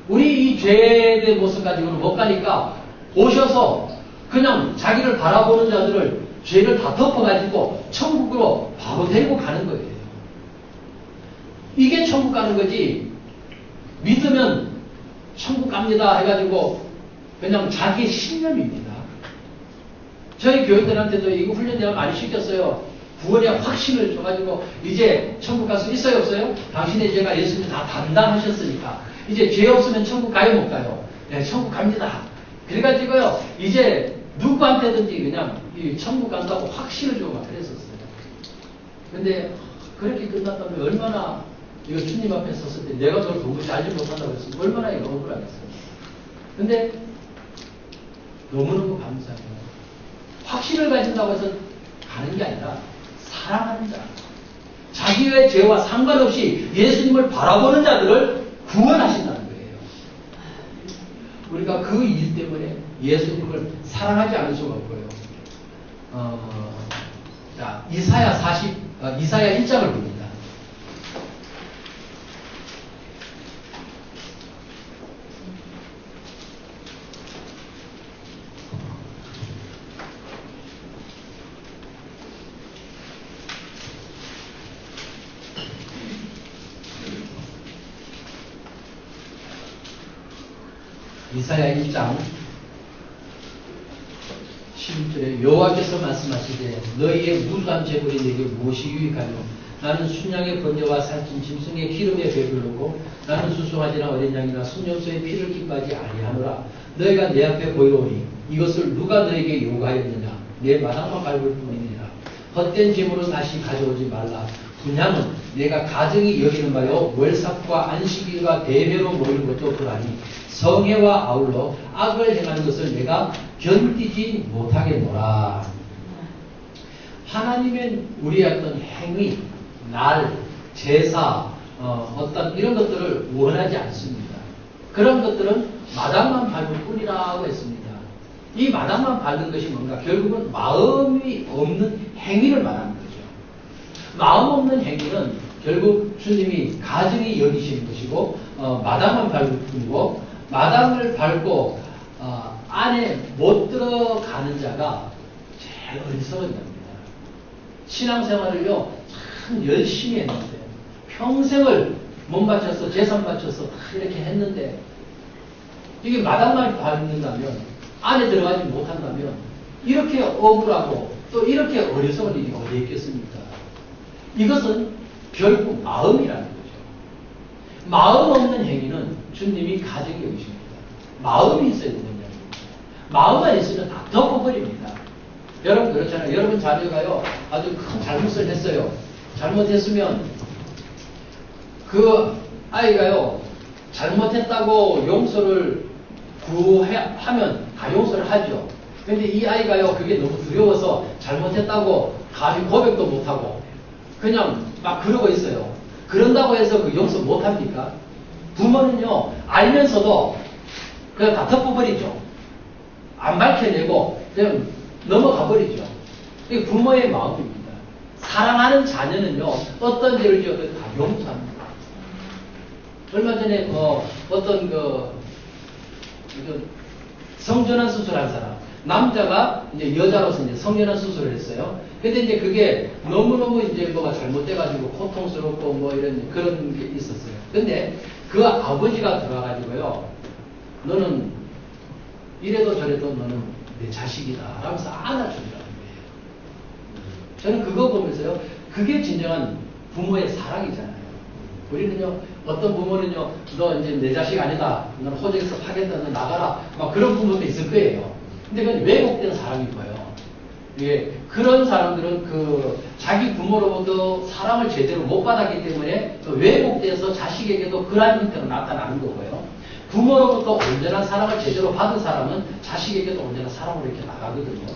우리 이 죄의 모습 가지고는 못 가니까 오셔서 그냥 자기를 바라보는 자들을 죄를 다 덮어가지고 천국으로 바로 데리고 가는 거예요. 이게 천국 가는 거지. 믿으면 천국 갑니다 해가지고 그냥 자기의 신념입니다. 저희 교회들한테도 이거 훈련 내가 많이 시켰어요. 구원의 확신을 줘가지고 이제 천국 갈 수 있어요 없어요? 당신의 죄가 예수님 다 담당하셨으니까 이제 죄 없으면 천국 가요 못 가요? 네, 천국 갑니다. 그래가지고요 이제 누구한테든지 그냥 이 천국 간다고 확신을 주고 막 그랬었어요. 근데 그렇게 끝났다면 얼마나 이거 주님 앞에 섰을 때 내가 널 도무지 알지 못한다고 했으면 얼마나 이거 억울하겠어요. 근데 너무너무 감사해요. 확신을 가진다고 해서 가는 게 아니라 사랑하는 자, 자기의 죄와 상관없이 예수님을 바라보는 자들을 구원하신다는 거예요. 우리가 그 일 때문에 예수님을 사랑하지 않을 수가 없고요. 자, 이사야 1장을 봅니다. 이사야 1장 11절에 여호와께서 말씀하시되 너희의 무수한 재물이 내게 무엇이 유익하뇨? 나는 순양의 번제와 살찐 짐승의 기름에 배불르고 나는 수송아지나 어린 양이나 순염소의 피를 기뻐하지 아니하노라. 너희가 내 앞에 보이로니 이것을 누가 너에게 요구하였느냐? 내 마당만 밟을 뿐이니라. 헛된 재물은 다시 가져오지 말라. 분향은 내가 가정이 여기는 바요 월삭과 안식일과 대회로 모이는 것도 그러하니 성회와 아울러 악을 행하는 것을 내가 견디지 못하겠노라. 하나님은 우리의 어떤 행위, 날, 제사, 어떤 이런 것들을 원하지 않습니다. 그런 것들은 마당만 밟을 뿐이라고 했습니다. 이 마당만 밟는 것이 뭔가? 결국은 마음이 없는 행위를 말하는 거죠. 마음 없는 행위는 결국 주님이 가증히 여기시는 것이고 마당만 밟을 뿐이고 마당을 밟고 안에 못 들어가는 자가 제일 어리석은 자입니다. 신앙생활을요, 참 열심히 했는데, 평생을 몸 바쳐서, 재산 바쳐서 다 이렇게 했는데, 이게 마당만 밟는다면, 안에 들어가지 못한다면, 이렇게 억울하고, 또 이렇게 어리석은 일이 어디에 있겠습니까? 이것은 결국 마음이라는 거죠. 마음 없는 행위는 주님이 가증히 여기십니다. 마음이 있어야 되는 겁니다. 마음만 있으면 다 덮어버립니다. 여러분 그렇잖아요. 여러분 자녀가요, 아주 큰 잘못을 했어요. 잘못했으면 그 아이가요, 잘못했다고 용서를 구하면 다 용서를 하죠. 근데 이 아이가요, 그게 너무 두려워서 잘못했다고 감히 고백도 못하고 그냥 막 그러고 있어요. 그런다고 해서 그 용서 못합니까? 부모는요, 알면서도 그냥 다 덮어버리죠. 안 밝혀내고 그냥 넘어가 버리죠. 이게 부모의 마음입니다. 사랑하는 자녀는요, 어떤 죄를 지어도 다 용서합니다. 얼마 전에 어떤 성전환 수술한 사람, 남자가 이제 여자로서 이제 성전환 수술을 했어요. 근데 이제 그게 너무너무 이제 뭐가 잘못돼가지고 고통스럽고 뭐 이런 그런 게 있었어요. 근데 그 아버지가 들어가가지고요, 너는 이래도 저래도 너는 내 자식이다 라면서 안아주더라는 거예요. 저는 그거 보면서요, 그게 진정한 부모의 사랑이잖아요. 우리는요, 어떤 부모는요, 너 이제 내 자식 아니다, 너는 호적에서 파겠다, 너 나가라, 막 그런 부모도 있을 거예요. 근데 그건 왜곡된 사랑인 거예요. 예, 그런 사람들은 자기 부모로부터 사랑을 제대로 못 받았기 때문에 왜곡돼서 자식에게도 그런 형태로 나타나는 거고요. 부모로부터 온전한 사랑을 제대로 받은 사람은 자식에게도 온전한 사랑으로 이렇게 나가거든요.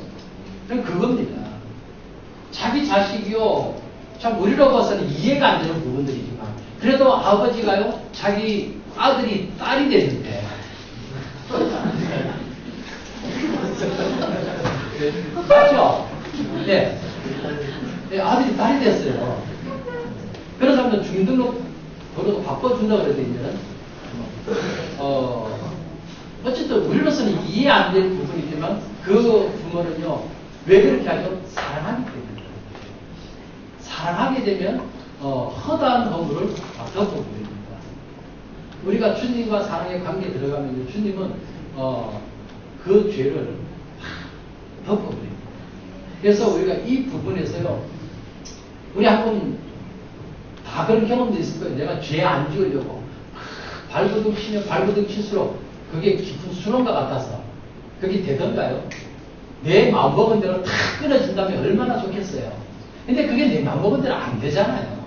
그겁니다. 자기 자식이요, 참 우리로 봐서는 이해가 안 되는 부분들이지만, 그래도 아버지가요, 자기 아들이 딸이 됐는데, 맞죠? 네. 네, 아들이 딸이 됐어요. 그런 사람들은 주민등록 번호도 바꿔준다고 그래도 이제는, 어쨌든 우리로서는 이해 안 되는 부분이지만, 그 부모는요, 왜 그렇게 하죠? 사랑하기 때문에. 사랑하게 되면, 허다한 허물을 덮어버립니다. 우리가 주님과 사랑의 관계에 들어가면 주님은, 그 죄를 덮어버립니다. 그래서 우리가 이 부분에서요, 우리 한번 다 그런 경험도 있을 거예요. 내가 죄 안 지으려고 발버둥 치면 발버둥 칠수록 그게 깊은 수렁과 같아서 그게 되던가요? 내 마음먹은 대로 탁 끊어진다면 얼마나 좋겠어요. 근데 그게 내 마음먹은 대로 안 되잖아요.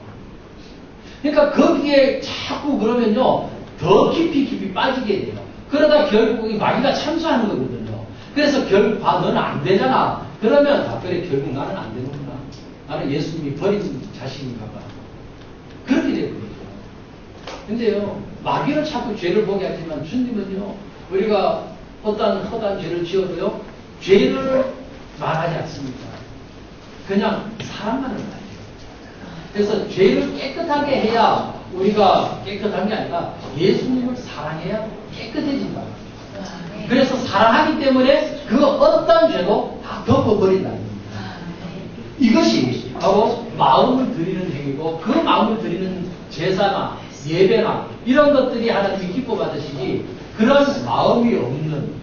그러니까 거기에 자꾸 그러면요, 더 깊이 빠지게 돼요. 그러다 결국 마귀가 참수하는 거거든요. 그래서 결국 너는 안 되잖아. 그러면 그래, 결국 나는 안 되는구나. 나는 예수님이 버린 자식인가 봐. 그렇게 되거든요. 근데요, 마귀는 자꾸 죄를 보게 하지만 주님은요, 우리가 어떤 허다한 죄를 지어도요, 죄를 말하지 않습니다. 그냥 사랑만을 말해요. 그래서 죄를 깨끗하게 해야 우리가 깨끗한 게 아니라 예수님을 사랑해야 깨끗해진다. 그래서 사랑하기 때문에 그 어떤 죄도 다 덮어버린다는 겁니다. 이것이 바로 마음을 드리는 행위고, 그 마음을 드리는 제사나 예배나 이런 것들이 하나님이 기뻐 받으시니, 그런 마음이 없는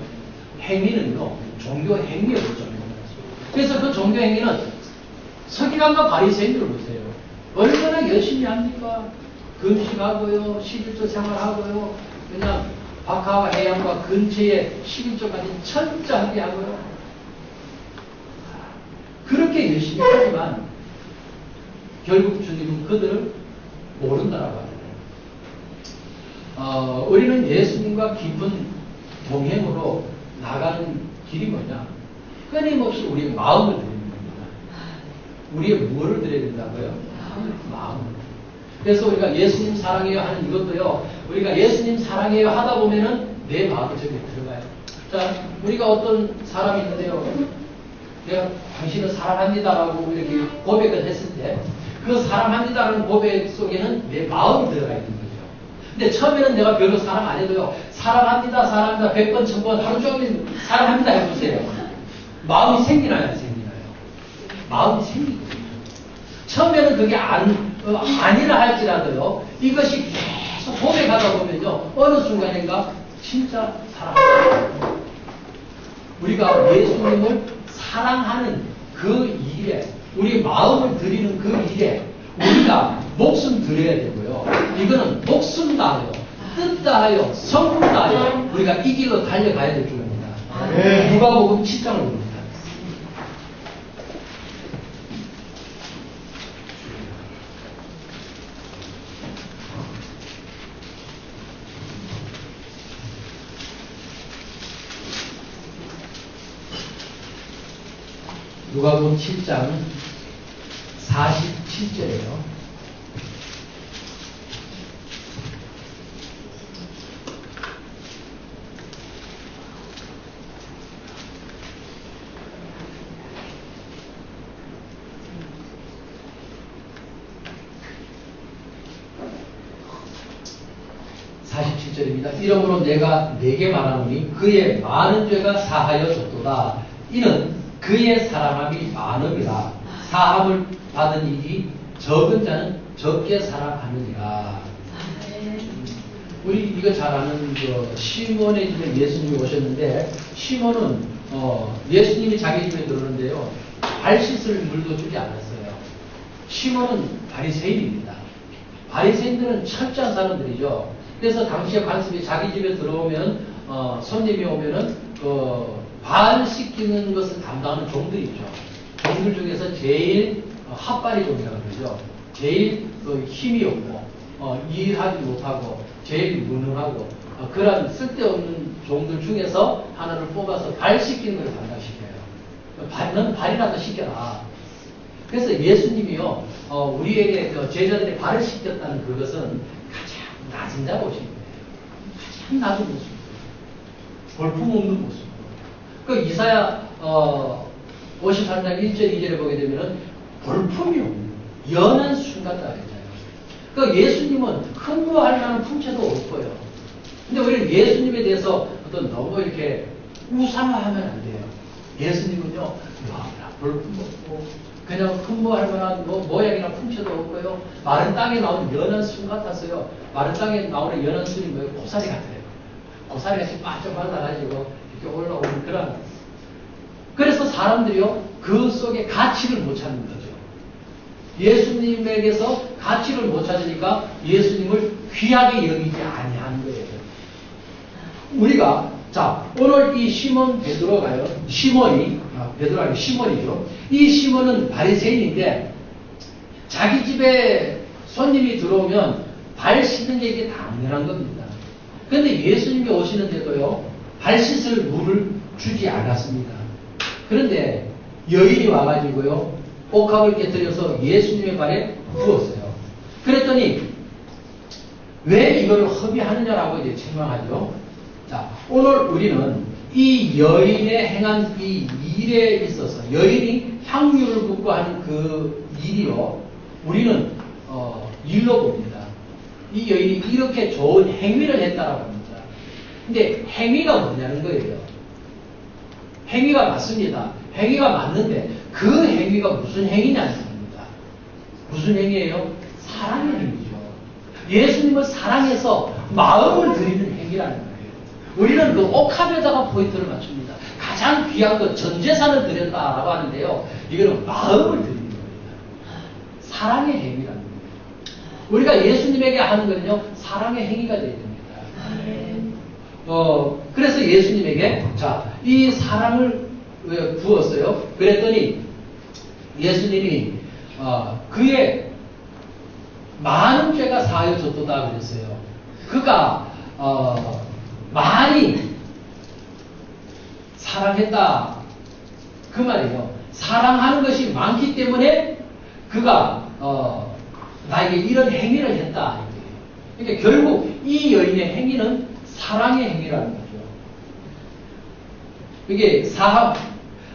행위는요, 종교 행위에 불과합니다. 그래서 그 종교 행위는 서기관과 바리새인들 보세요. 얼마나 열심히 합니까? 금식하고요, 11조 생활하고요, 그냥 박하와 해양과 근처에 11조까지 철저하게 하고요. 그렇게 열심히 하지만 결국 주님은 그들을 모른다라고 하잖아요. 우리는 예수님과 깊은 동행으로 나가는 길이 뭐냐? 끊임없이 우리의 마음을 드리는 겁니다. 우리의 무엇을 드려야 된다고요? 마음을. 그래서 우리가 예수님 사랑해요 하는 이것도요, 우리가 예수님 사랑해요 하다 보면은 내 마음이 저기 들어가요. 자, 우리가 어떤 사람이 있는데요, 내가 당신을 사랑합니다라고 이렇게 고백을 했을 때, 그 사랑합니다라는 고백 속에는 내 마음이 들어가 있는 거죠. 근데 처음에는 내가 별로 사랑 안 해도요. 사랑합니다, 사랑합니다. 100번, 1000번, 하루 종일 사랑합니다 해보세요. 마음이 생기나요, 안 생기나요? 마음이 생기거든요. 처음에는 그게 아니라 할지라도요. 이것이 계속 고백하다 보면요. 어느 순간인가 진짜 사랑합니다. 우리가 예수님을 사랑하는 그 일에, 우리 마음을 드리는 그 일에 우리가 목숨 드려야 되고요. 이거는 목숨 다하여, 뜻 다하여, 성품 다하여 우리가 이 길로 달려가야 될 줄입니다. 누가복음 7장을 봅니다. 누가복음 7장 47절이에요. 이러므로 내가 네게 말하노니 그의 많은 죄가 사하여 졌도다. 이는 그의 사랑함이 많음이라. 사함을 받은 이이 적은 자는 적게 사랑하느니라. 우리 이거 잘 아는 시몬의 집에 예수님이 오셨는데, 시몬은 예수님이 자기 집에 들어오는데요, 발 씻을 물도 주지 않았어요. 시몬은 바리새인입니다. 바리새인들은 철저한 사람들이죠. 그래서 당시에 관습이 자기 집에 들어오면 손님이 오면은 발 씻기는 것을 담당하는 종들이 있죠. 종들 중에서 제일 핫바리 종이라고 그러죠. 제일 힘이 없고 일하지 못하고 제일 무능하고 그런 쓸데없는 종들 중에서 하나를 뽑아서 발 씻기는 걸 담당시켜요. 넌 발이라도 씻겨라. 그래서 예수님이요, 우리에게 제자들의 발을 씻겼다는 그것은 가장 낮은 자가 오신 거예요. 가장 낮은 모습. 볼품없는 모습. 그 이사야 53장 1절 2절에 보게 되면은 볼품이 없는 연한 순간다 그랬잖아요. 그 예수님은 흠모할 만한 품체도 없고요. 근데 우리는 예수님에 대해서 너무 이렇게 우상화하면 안 돼요. 예수님은요, 볼품 없고 그냥 흠모할 만한 모양이나 품체도 없고요. 마른 땅에 나오는 연한 순 같았어요. 마른 땅에 나오는 연한 순이 뭐예요? 고사리 같아요. 고사리같이 빠져 발라가지고 이렇게 올라오는 그런. 그래서 사람들이요, 그 속에 가치를 못 찾는 거죠. 예수님에게서 가치를 못 찾으니까 예수님을 귀하게 여기지 아니한 거예요. 우리가 오늘 이 시몬 베드로가요, 베드로가 아니고 시몬이죠. 이 시몬은 바리새인인데 자기 집에 손님이 들어오면 발 씻는 게 이게 당연한 겁니다. 그런데 예수님이 오시는데도요, 발 씻을 물을 주지 않았습니다. 그런데 여인이 와가지고요, 옥합을 깨뜨려서 예수님의 발에 부었어요. 그랬더니 왜 이걸 허비하느냐라고 이제 책망하죠. 오늘 우리는 이 여인의 행한 이 일에 있어서 여인이 향유를 붓고 하는 그 일이요, 우리는 일로 봅니다. 이 여인이 이렇게 좋은 행위를 했다라고 합니다. 근데 행위가 뭐냐는 거예요. 행위가 맞습니다. 행위가 맞는데 그 행위가 무슨 행위냐는 겁니다. 무슨 행위예요? 사랑의 행위죠. 예수님을 사랑해서 마음을 드리는 행위라는 거예요. 우리는 그 옥합에다가 포인트를 맞춥니다. 가장 귀한 것, 전 재산을 드렸다라고 하는데요, 이거는 마음을 드리는 겁니다. 사랑의 행위라는 겁니다. 우리가 예수님에게 하는 거는요, 사랑의 행위가 되어야 됩니다. 그래서 예수님에게 이 사랑을 부었어요. 그랬더니 예수님이 그의 많은 죄가 사하여졌도다 그랬어요. 그가 많이 사랑했다 그 말이에요. 사랑하는 것이 많기 때문에 그가 나에게 이런 행위를 했다. 그러니까 결국 이 여인의 행위는 사랑의 행위라는 거죠. 이게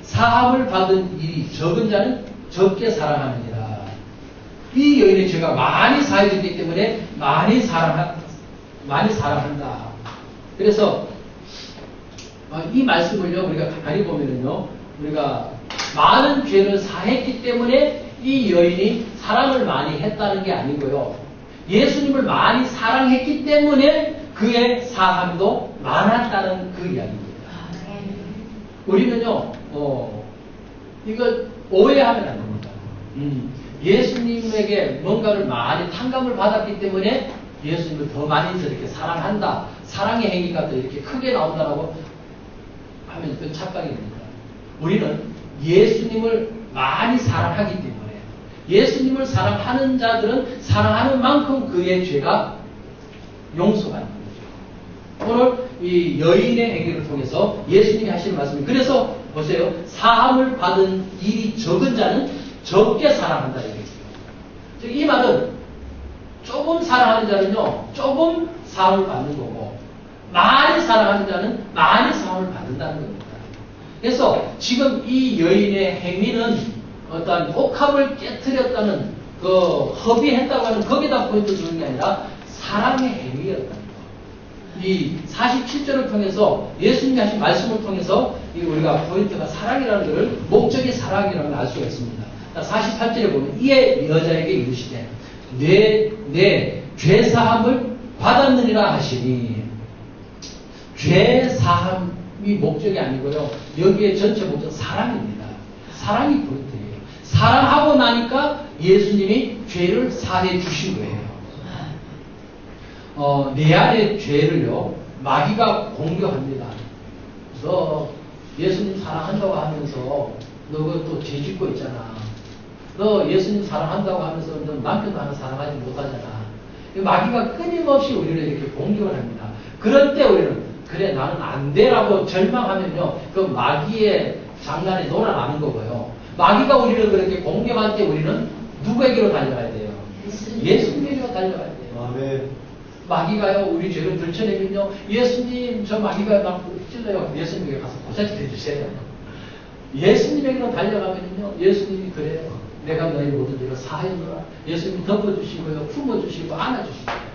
사함을 받은 일이 적은 자는 적게 사랑하느니라. 이 여인의 죄가 많이 사해졌기 때문에 많이 많이 사랑한다. 그래서 이 말씀을요 우리가 가만히 보면은요 우리가 많은 죄를 사했기 때문에 이 여인이 사랑을 많이 했다는 게 아니고요. 예수님을 많이 사랑했기 때문에 그의 사함도 많았다는 그 이야기입니다. 우리는요, 이걸 오해하면 안 됩니다. 예수님에게 뭔가를 많이 탕감을 받았기 때문에 예수님을 더 많이 이렇게 사랑한다. 사랑의 행위가 또 이렇게 크게 나온다라고 하면 그건 착각입니다. 우리는 예수님을 많이 사랑하기 때문에 예수님을 사랑하는 자들은 사랑하는 만큼 그의 죄가 용서받는 거죠. 오늘 이 여인의 행위를 통해서 예수님이 하시는 말씀이 그래서 보세요. 사함을 받은 일이 적은 자는 적게 사랑한다 이거예요. 즉 이 말은 조금 사랑하는 자는요 조금 사함을 받는 거고 많이 사랑하는 자는 많이 사함을 받는다는 겁니다. 그래서 지금 이 여인의 행위는 어떤 옥합을 깨뜨렸다는 그 허비했다고 하는 거기다 포인트 주는 게 아니라 사랑의 행위였다는 거. 이 47절을 통해서 예수님이 하신 말씀을 통해서 우리가 포인트가 사랑이라는 것을 목적이 사랑이라는 걸 알 수가 있습니다. 48절에 보면 이에 여자에게 이르시되 내 죄사함을 받았느니라 하시니 죄사함이 목적이 아니고요. 여기에 전체 목적 사랑입니다. 사랑이 포인트예요. 사랑하고 나니까 예수님이 죄를 사해 주신 거예요. 내 안의 죄를요 마귀가 공격합니다. 너 예수님 사랑한다고 하면서 너 그것도 죄 짓고 있잖아. 너 예수님 사랑한다고 하면서 너 남편도 하나 사랑하지 못하잖아. 마귀가 끊임없이 우리를 이렇게 공격을 합니다. 그럴 때 우리는 그래 나는 안 돼라고 절망하면요 그 마귀의 장난에 놀아나는 거고요. 마귀가 우리를 그렇게 공격할 때 우리는 누구에게로 달려가야 돼요? 예수님에게로 달려가야 돼요. 네. 마귀가요 우리 죄를 들춰내면요 예수님 저 마귀가 막 찔러요. 예수님에게 가서 고사짓 해주세요. 예수님에게로 달려가면요 예수님이 그래요. 내가 너희 모든 죄를 사하였노라. 예수님이 덮어주시고요 품어주시고 안아주시고요.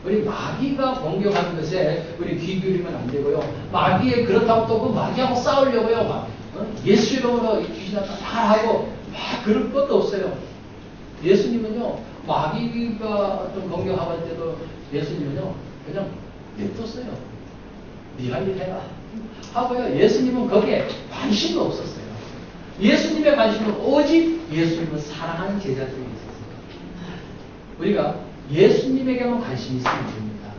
우리 마귀가 공격하는 것에 우리 귀 기울이면 안 되고요. 마귀에 그렇다고 또 그 마귀하고 싸우려고요. 막 예수 이름으로 귀신아 다 하고 막 그럴 것도 없어요. 예수님은요 마귀가 좀 공격하고 할 때도 예수님은요 그냥 냅뒀어요. 네 할 일 해라 하고요. 예수님은 거기에 관심도 없었어요. 예수님의 관심은 오직 예수님을 사랑하는 제자들이 있었어요. 우리가 예수님에게만 관심이 있으면 됩니다.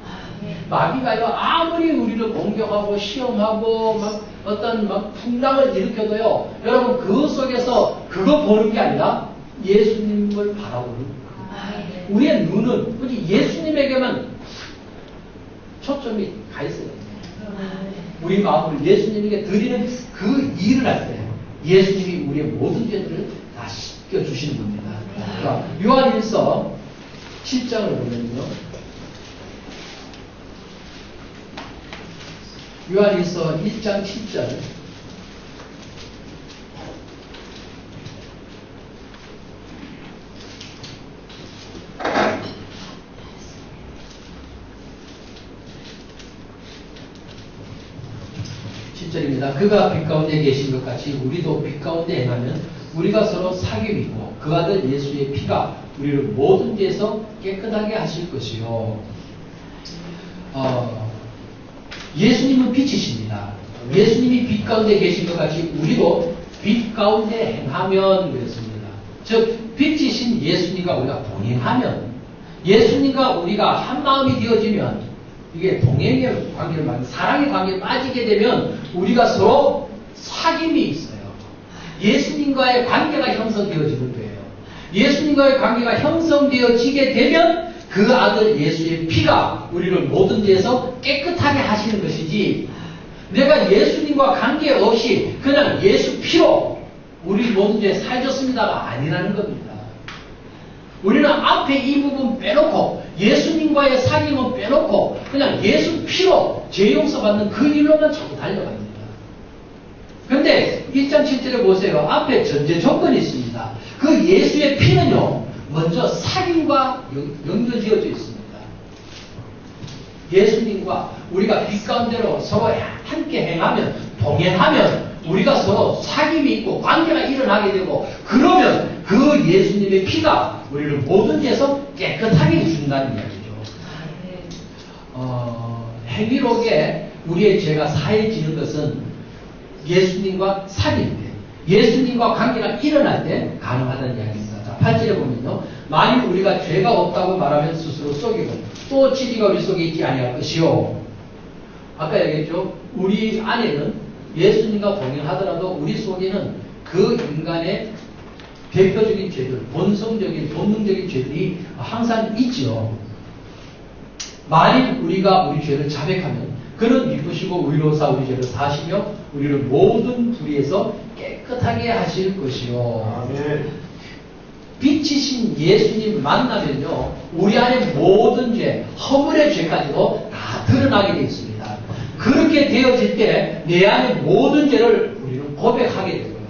마귀가요 아무리 우리를 공격하고 시험하고 막 어떤 막 풍랑을 일으켜도요 여러분 그 속에서 그거 보는 게 아니라 예수님을 바라보는 거예요. 우리의 눈은 오직 예수님에게만 초점이 가 있어야 됩니다. 우리 마음을 예수님에게 드리는 그 일을 할 때 예수님이 우리의 모든 죄들을 다 씻겨주시는 겁니다. 그러니까 요한일서 7장을 보면요. 요한일서 1장 7절. 입니다. 그가 빛 가운데 계신 것 같이 우리도 빛 가운데 행하면 우리가 서로 사귐이고 그 아들 예수의 피가 우리를 모든 죄에서 깨끗하게 하실 것이요. 예수님은 빛이십니다. 예수님이 빛 가운데 계신 것 같이 우리도 빛 가운데 행하면 그랬습니다. 즉 빛이신 예수님과 우리가 동행하면 예수님과 우리가 한 마음이 되어지면 이게 동행의 관계를 말하는 사랑의 관계에 빠지게 되면 우리가 서로 사귐이 있어요. 예수님과의 관계가 형성되어지는 거예요. 예수님과의 관계가 형성되어지게 되면 그 아들 예수의 피가 우리를 모든 죄에서 깨끗하게 하시는 것이지 내가 예수님과 관계없이 그냥 예수 피로 우리 모든 죄에 살졌습니다가 아니라는 겁니다. 우리는 앞에 이 부분 빼놓고 예수님과의 사귐은 빼놓고 그냥 예수 피로 죄 용서받는 그 일로만 자꾸 달려갑니다. 그런데 1장 7절에 보세요. 앞에 전제 조건이 있습니다. 그 예수의 피는요 먼저 사귐과 연결지어져 있습니다. 예수님과 우리가 빛 가운데로 서로 함께 행하면, 동행하면 우리가 서로 사귐이 있고 관계가 일어나게 되고, 그러면 그 예수님의 피가 우리를 모든 죄에서 깨끗하게 해준다는 이야기죠. 행위록에 우리의 죄가 사해지는 것은 예수님과 사귈 때, 예수님과 관계가 일어날 때 가능하다는 이야기입니다. 자, 8절에 보면요. 만일 우리가 죄가 없다고 말하면 스스로 속이고 또 진리가 우리 속에 있지 아니할 것이요. 아까 얘기했죠. 우리 안에는 예수님과 동행하더라도 우리 속에는 그 인간의 대표적인 죄들, 본성적인, 본능적인 죄들이 항상 있죠. 만일 우리가 우리 죄를 자백하면 그는 미쁘시고 의로우사 우리 죄를 사시며 우리를 모든 불의에서 깨끗하게 하실 것이요. 아멘. 빛이신 예수님 만나면요, 우리 안에 모든 죄, 허물의 죄까지도 다 드러나게 되어 있습니다. 그렇게 되어질 때 내 안에 모든 죄를 우리는 고백하게 되고요.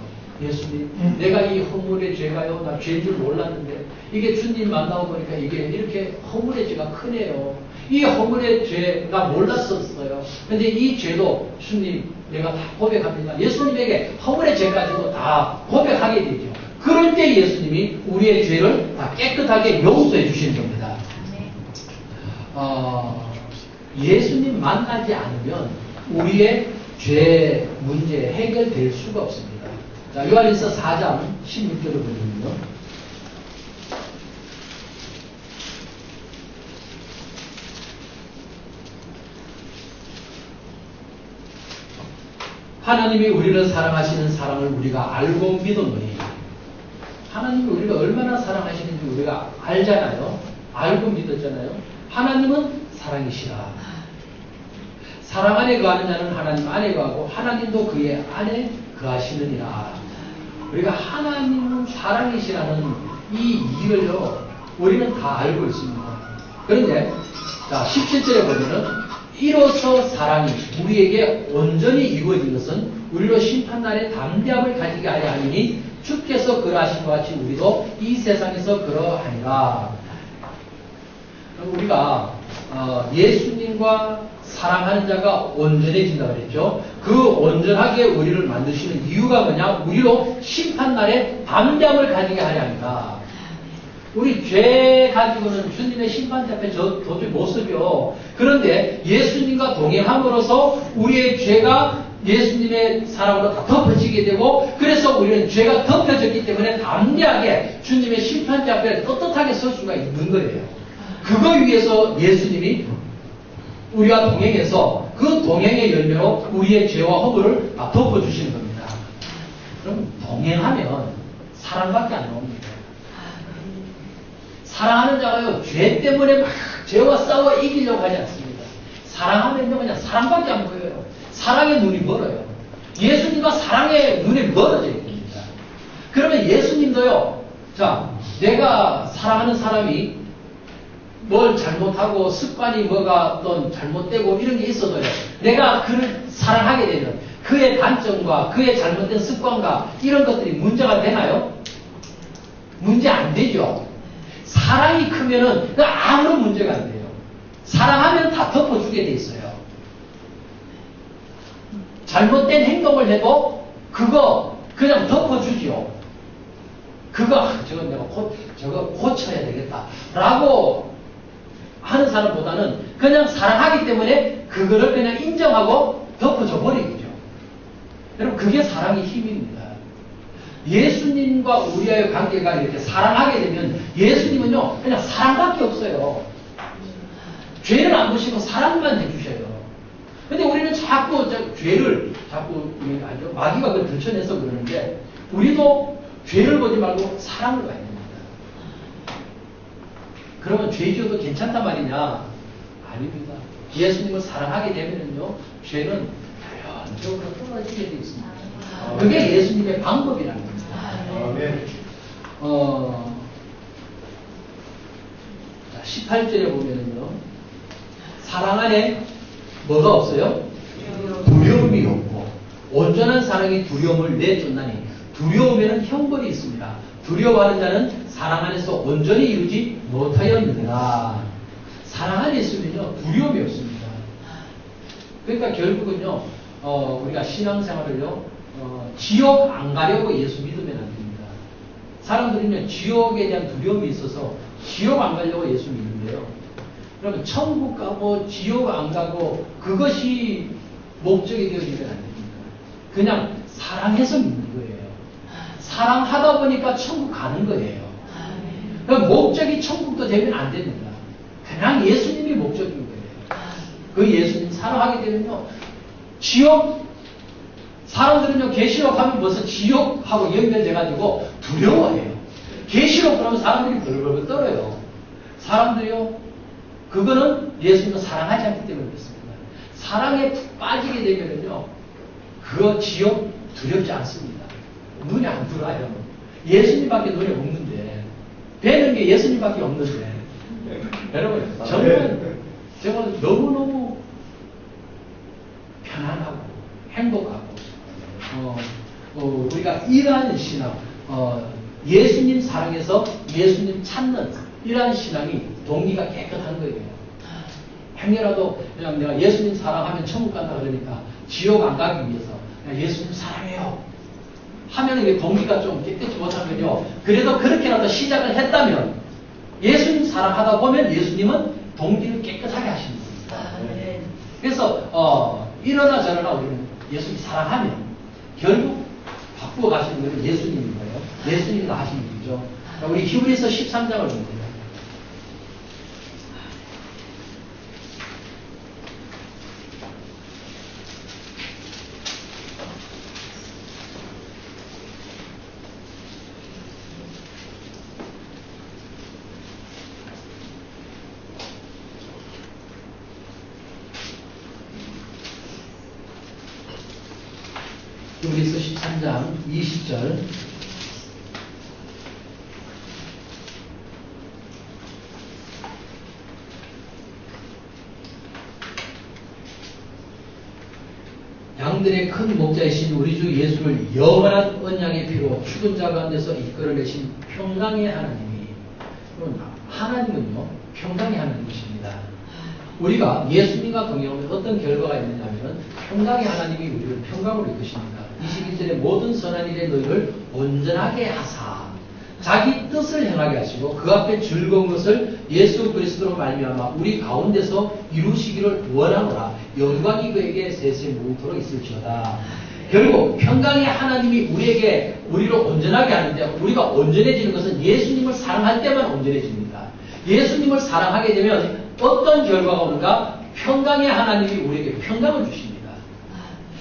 예수님, 내가 이 허물의 죄가요, 나 죄인 줄 몰랐는데 이게 주님 만나고 보니까 이게 이렇게 허물의 죄가 크네요. 이 허물의 죄 나 몰랐었어요. 근데 이 죄도 주님 내가 다 고백합니다. 예수님에게 허물의 죄까지도 다 고백하게 되죠. 그럴 때 예수님이 우리의 죄를 다 깨끗하게 용서해 주시는 겁니다. 예수님 만나지 않으면 우리의 죄 문제 해결될 수가 없습니다. 자, 요한일서 4장 16절을 보면요. 하나님이 우리를 사랑하시는 사랑을 우리가 알고 믿었노니, 하나님이 우리를 얼마나 사랑하시는지 우리가 알잖아요. 알고 믿었잖아요. 하나님은 사랑이시라. 사랑 안에 거하는 자는 하나님 안에 거하고 하나님도 그의 안에 거하시느니라. 우리가 하나님은 사랑이시라는 이 이유를요, 우리는 다 알고 있습니다. 그런데 자 17절에 보면은 이로써 사랑이 우리에게 온전히 이루어진 것은 우리로 심판날에 담대함을 가지게 하려 하니 주께서 그러하신 것 같이 우리도 이 세상에서 그러하니라. 우리가 예수님과 사랑하는 자가 온전해진다고 그랬죠. 그 온전하게 우리를 만드시는 이유가 뭐냐? 우리로 심판날에 담대함을 가지게 하려 합니다. 우리 죄 가지고는 주님의 심판대 앞에 도저히 못 서죠. 그런데 예수님과 동행함으로써 우리의 죄가 예수님의 사랑으로 다 덮어지게 되고, 그래서 우리는 죄가 덮여졌기 때문에 담대하게 주님의 심판대 앞에 떳떳하게 설 수가 있는 거예요. 그거 위해서 예수님이 우리와 동행해서 그 동행의 열매로 우리의 죄와 허물을 다 덮어주시는 겁니다. 그럼 동행하면 사랑밖에 안 나옵니다. 사랑하는 자가요, 죄 때문에 막 죄와 싸워 이기려고 하지 않습니다. 사랑하면요, 그냥 사랑밖에 안 보여요. 사랑의 눈이 멀어요. 예수님과 사랑의 눈이 멀어져 있습니다. 그러면 예수님도요, 자, 내가 사랑하는 사람이 뭘 잘못하고 습관이 뭐가 어떤 잘못되고 이런 게 있어도요, 내가 그를 사랑하게 되면 그의 단점과 그의 잘못된 습관과 이런 것들이 문제가 되나요? 문제 안 되죠. 사랑이 크면은 아무런 문제가 안 돼요. 사랑하면 다 덮어주게 돼 있어요. 잘못된 행동을 해도 그거 그냥 덮어주지요. 저거 내가 저거 고쳐야 되겠다 라고 하는 사람보다는 그냥 사랑하기 때문에 그거를 그냥 인정하고 덮어줘 버리겠죠. 여러분, 그게 사랑의 힘입니다. 예수님과 우리와의 관계가 이렇게 사랑하게 되면 예수님은요, 그냥 사랑밖에 없어요. 죄를 안 보시고 사랑만 해주셔요. 근데 우리는 자꾸 죄를 자꾸 아주 마귀가 그걸 들춰내서 그러는데, 우리도 죄를 보지 말고 사랑을 봐야 됩니다. 그러면 죄 지어도 괜찮단 말이냐? 아닙니다. 예수님을 사랑하게 되면요, 죄는 자연적으로 떨어지게 되어 있습니다. 그게 예수님의 방법이라는 겁니다. 아멘. 18절에 보면은요, 사랑 안에 뭐가 없어요? 두려움이 없고, 온전한 사랑이 두려움을 내쫓나니, 두려움에는 형벌이 있습니다. 두려워하는 자는 사랑 안에서 온전히 이루지 못하였느니라. 사랑 안에 있으면요, 두려움이 없습니다. 그러니까 결국은요, 우리가 신앙생활을요, 지옥 안 가려고 예수 믿으면 안 됩니다. 사람들은요, 지옥에 대한 두려움이 있어서 지옥 안 가려고 예수 믿는데요. 그러면 천국 가고 지옥 안 가고 그것이 목적이 되어지면 안 됩니다. 그냥 사랑해서 믿는 거예요. 사랑하다 보니까 천국 가는 거예요. 그럼 목적이 천국도 되면 안 됩니다. 그냥 예수님이 목적인 거예요. 그 예수님 사랑하게 되면요, 지옥, 사람들은요, 계시록 하면 벌써 지옥하고 연결돼가지고 두려워해요. 계시록 그러면 사람들이 벌벌벌 떨어요. 사람들이요, 그거는 예수님을 사랑하지 않기 때문에 그렇습니다. 사랑에 푹 빠지게 되면요, 그거 지옥 두렵지 않습니다. 눈이 안 들어와요. 예수님밖에 눈이 없는데, 뵈는 게 예수님밖에 없는데, 여러분, 저는 너무너무 편안하고 행복하고, 우리가 이러한 신앙, 예수님 사랑해서 예수님 찾는 이러한 신앙이 동기가 깨끗한 거예요. 행여라도 그냥 내가 예수님 사랑하면 천국 간다 그러니까 지옥 안 가기 위해서 그냥 예수님 사랑해요 하면 이게 동기가 좀 깨끗이 못하면요, 그래도 그렇게라도 시작을 했다면 예수님 사랑하다 보면 예수님은 동기를 깨끗하게 하시는 겁니다. 그래서 이러나 저러나 우리는 예수님 사랑하면 결국 바꾸어 가시는 것은 예수님인 거예요. 예수님이 다 하시는 일이죠. 우리 히브리서 13장을 보세요. 히브리서 13장 20절. 양들의 큰 목자이신 우리 주 예수를 영원한 언약의 피로 죽은 자 가운데서 이끌어내신 평강의 하나님이, 하나님은요, 평강의 하나님이십니다. 우리가 예수님과 동행하면 어떤 결과가 있느냐면 평강의 하나님이 우리를 평강으로 이끄십니다. 21절에 모든 선한 일에 너희를 온전하게 하사 자기 뜻을 행하게 하시고 그 앞에 즐거운 것을 예수 그리스도로 말미암아 우리 가운데서 이루시기를 원하노라. 영광이 그에게 세세 무궁토록 있을지어다. 결국 평강의 하나님이 우리를 온전하게 하는데, 우리가 온전해지는 것은 예수님을 사랑할 때만 온전해집니다. 예수님을 사랑하게 되면 어떤 결과가 오는가? 평강의 하나님이 우리에게 평강을 주십니다.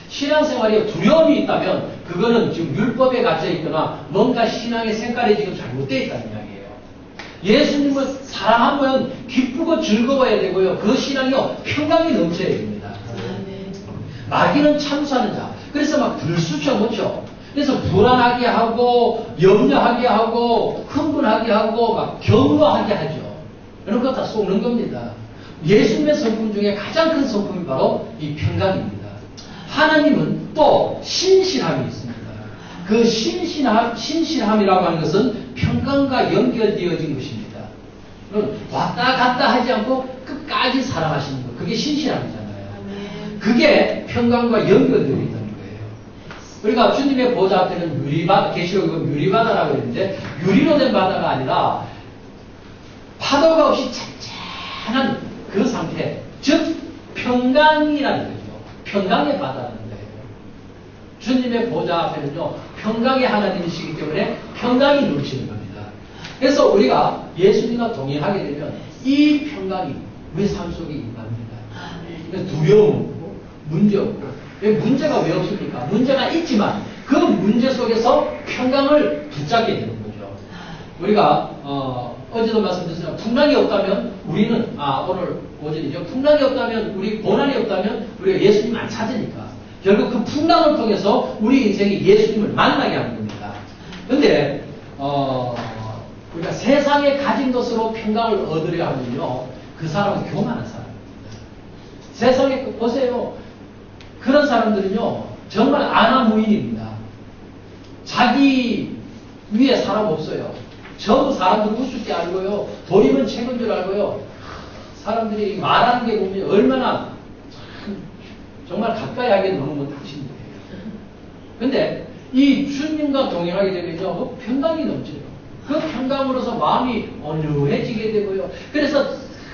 신앙생활에 두려움이 있다면 그거는 지금 율법에 갇혀 있거나 뭔가 신앙의 생각이 지금 잘못되어 있다는 이야기예요. 예수님을 사랑하면 기쁘고 즐거워야 되고요, 그 신앙이요, 평강이 넘쳐야 됩니다. 마귀는 참수하는 자. 그래서 막 들쑤셔 놓죠. 그래서 불안하게 하고 염려하게 하고 흥분하게 하고 막 경로하게 하죠. 이런 거 다 속는 겁니다. 예수님의 성품 중에 가장 큰 성품이 바로 이 평강입니다. 하나님은 또 신실함이 있습니다. 그 신실함이라고 하는 것은 평강과 연결되어진 것입니다. 왔다 갔다 하지 않고 끝까지 사랑하시는 것, 그게 신실함이잖아요. 그게 평강과 연결되어 있다는 거예요. 우리가 주님의 보좌 앞에는 유리바다, 계시록은 유리바다라고 했는데 유리로 된 바다가 아니라 파도가 없이 찬찬한 그 상태, 즉 평강이라는 거죠. 평강의 바다라는 거예요. 주님의 보좌 앞에는요, 평강의 하나님이시기 때문에 평강이 넘치는 겁니다. 그래서 우리가 예수님과 동행하게 되면 이 평강이 우리 삶 속에 임합니다. 두려움 없고 문제 없고. 문제가 왜 없습니까? 문제가 있지만 그 문제 속에서 평강을 붙잡게 되는 거죠. 우리가 어제도 말씀드렸지만 풍랑이 없다면 우리는 오늘 오전이죠. 풍랑이 없다면, 우리 고난이 없다면 우리가 예수님 안 찾으니까 결국 그 풍랑을 통해서 우리 인생이 예수님을 만나게 하는 겁니다. 그런데 우리가 세상에 가진 것으로 평강을 얻으려 하면요, 그 사람은 교만한 사람입니다. 세상에 보세요. 그런 사람들은요, 정말 안하무인입니다. 자기 위에 사람 없어요. 전부 사람들 웃을 줄 알고요, 도리면 책은 줄 알고요, 사람들이 말하는 게 보면 얼마나 참 정말 가까이 하게 놓으면 당신들이에요. 근데 이 주님과 동행하게 되면요, 뭐 평강이 넘쳐요. 그 평강으로서 마음이 온유해지게 되고요. 그래서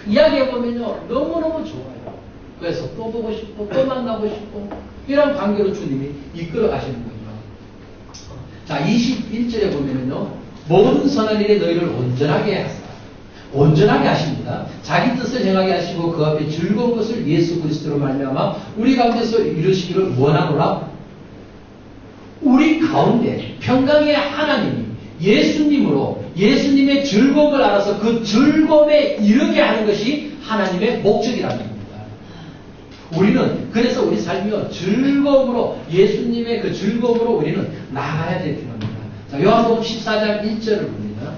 이야기해보면요, 너무너무 좋아요. 그래서 또 보고 싶고, 또 만나고 싶고, 이런 관계로 주님이 이끌어 가시는 거죠. 자, 21절에 보면은요, 모든 선한 일에 너희를 온전하게 하사. 온전하게 하십니다. 자기 뜻을 행하게 하시고 그 앞에 즐거운 것을 예수 그리스도로 말미암아 우리 가운데서 이루시기를 원하노라. 우리 가운데 평강의 하나님이 예수님으로 예수님의 즐거움을 알아서 그 즐거움에 이르게 하는 것이 하나님의 목적이라는 겁니다. 우리는 그래서 우리 삶이요 즐거움으로 예수님의 그 즐거움으로 우리는 나가야 될 필요합니다. 자, 요한복음 14장 1절을 봅니다.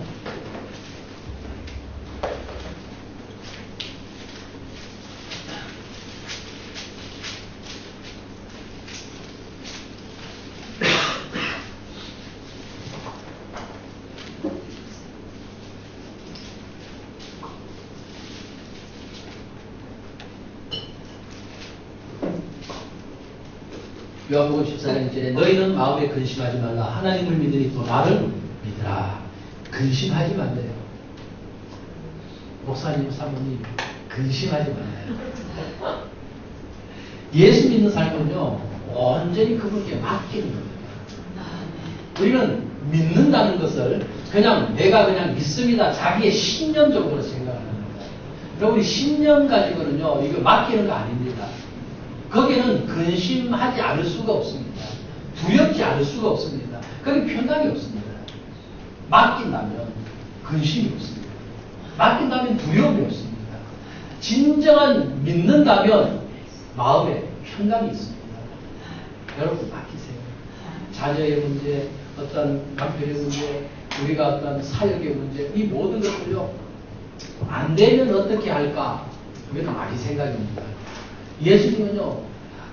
요한복음 14장 1절에 너희는 마음에 근심하지 말라. 하나님을 믿으니 또 나를 믿으라. 근심하지 말래요. 목사님, 사모님 근심하지 말래요. 예수 믿는 삶은요 온전히 그분께 맡기는 겁니다. 우리는 믿는다는 것을 그냥 내가 그냥 믿습니다. 자기의 신념적으로 생각하는 겁니다. 여러분 신념 가지고는요 이거 맡기는 거 아닙니다. 거기에는 근심하지 않을 수가 없습니다. 두렵지 않을 수가 없습니다. 거기 평강이 없습니다. 맡긴다면 근심이 없습니다. 맡긴다면 두려움이 없습니다. 진정한 믿는다면 마음에 평강이 있습니다. 여러분 맡기세요. 자녀의 문제, 어떤 남편의 문제, 우리가 어떤 사역의 문제, 이 모든 것들요 안 되면 어떻게 할까? 그게 많이 생각입니다. 예수님은요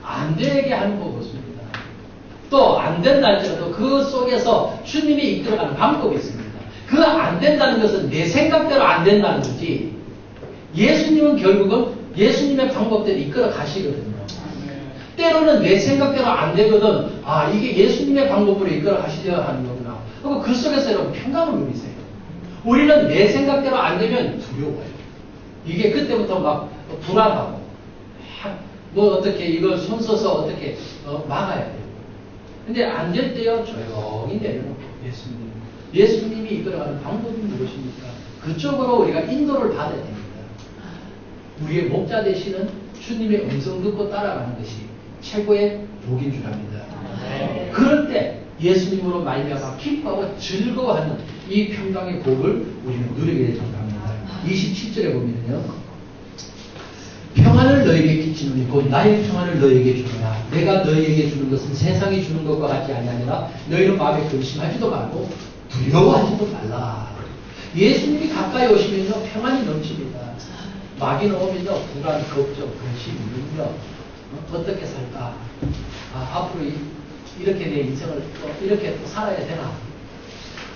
안 되게 하는 법 없습니다. 또 안 된다 할지라도 그 속에서 주님이 이끌어가는 방법이 있습니다. 그 안 된다는 것은 내 생각대로 안 된다는 거지. 예수님은 결국은 예수님의 방법대로 이끌어 가시거든요. 때로는 내 생각대로 안 되거든. 아 이게 예수님의 방법으로 이끌어 가시려고 하는 거구나. 그리고 그 속에서 여러분 평강을 누리세요. 우리는 내 생각대로 안 되면 두려워요. 이게 그때부터 막 불안하고 뭐 어떻게 이걸 손 써서 어떻게 막아야 돼요. 근데 안 될 때요 조용히 내려놓고 예수님이 이끌어가는 방법이 무엇입니까? 그쪽으로 우리가 인도를 받아야 됩니다. 우리의 목자 되시는 주님의 음성 듣고 따라가는 것이 최고의 복인 줄 압니다. 네. 그럴 때 예수님으로 말미암아 기뻐하고 즐거워하는 이 평강의 복을 우리는 누리게 될 줄 압니다. 27절에 보면요. 평안을 너에게 끼치노니 곧 나의 평안을 너에게 주노라. 내가 너에게 주는 것은 세상이 주는 것과 같지 아니하니라. 너희는 마음에 근심하지도 말고 두려워하지도 말라. 예수님이 가까이 오시면요 평안이 넘칩니다. 마귀는 오면요 불안, 걱정, 근심, 능력 어떻게 살까? 앞으로 이렇게 내 인생을 또 이렇게 또 살아야 되나?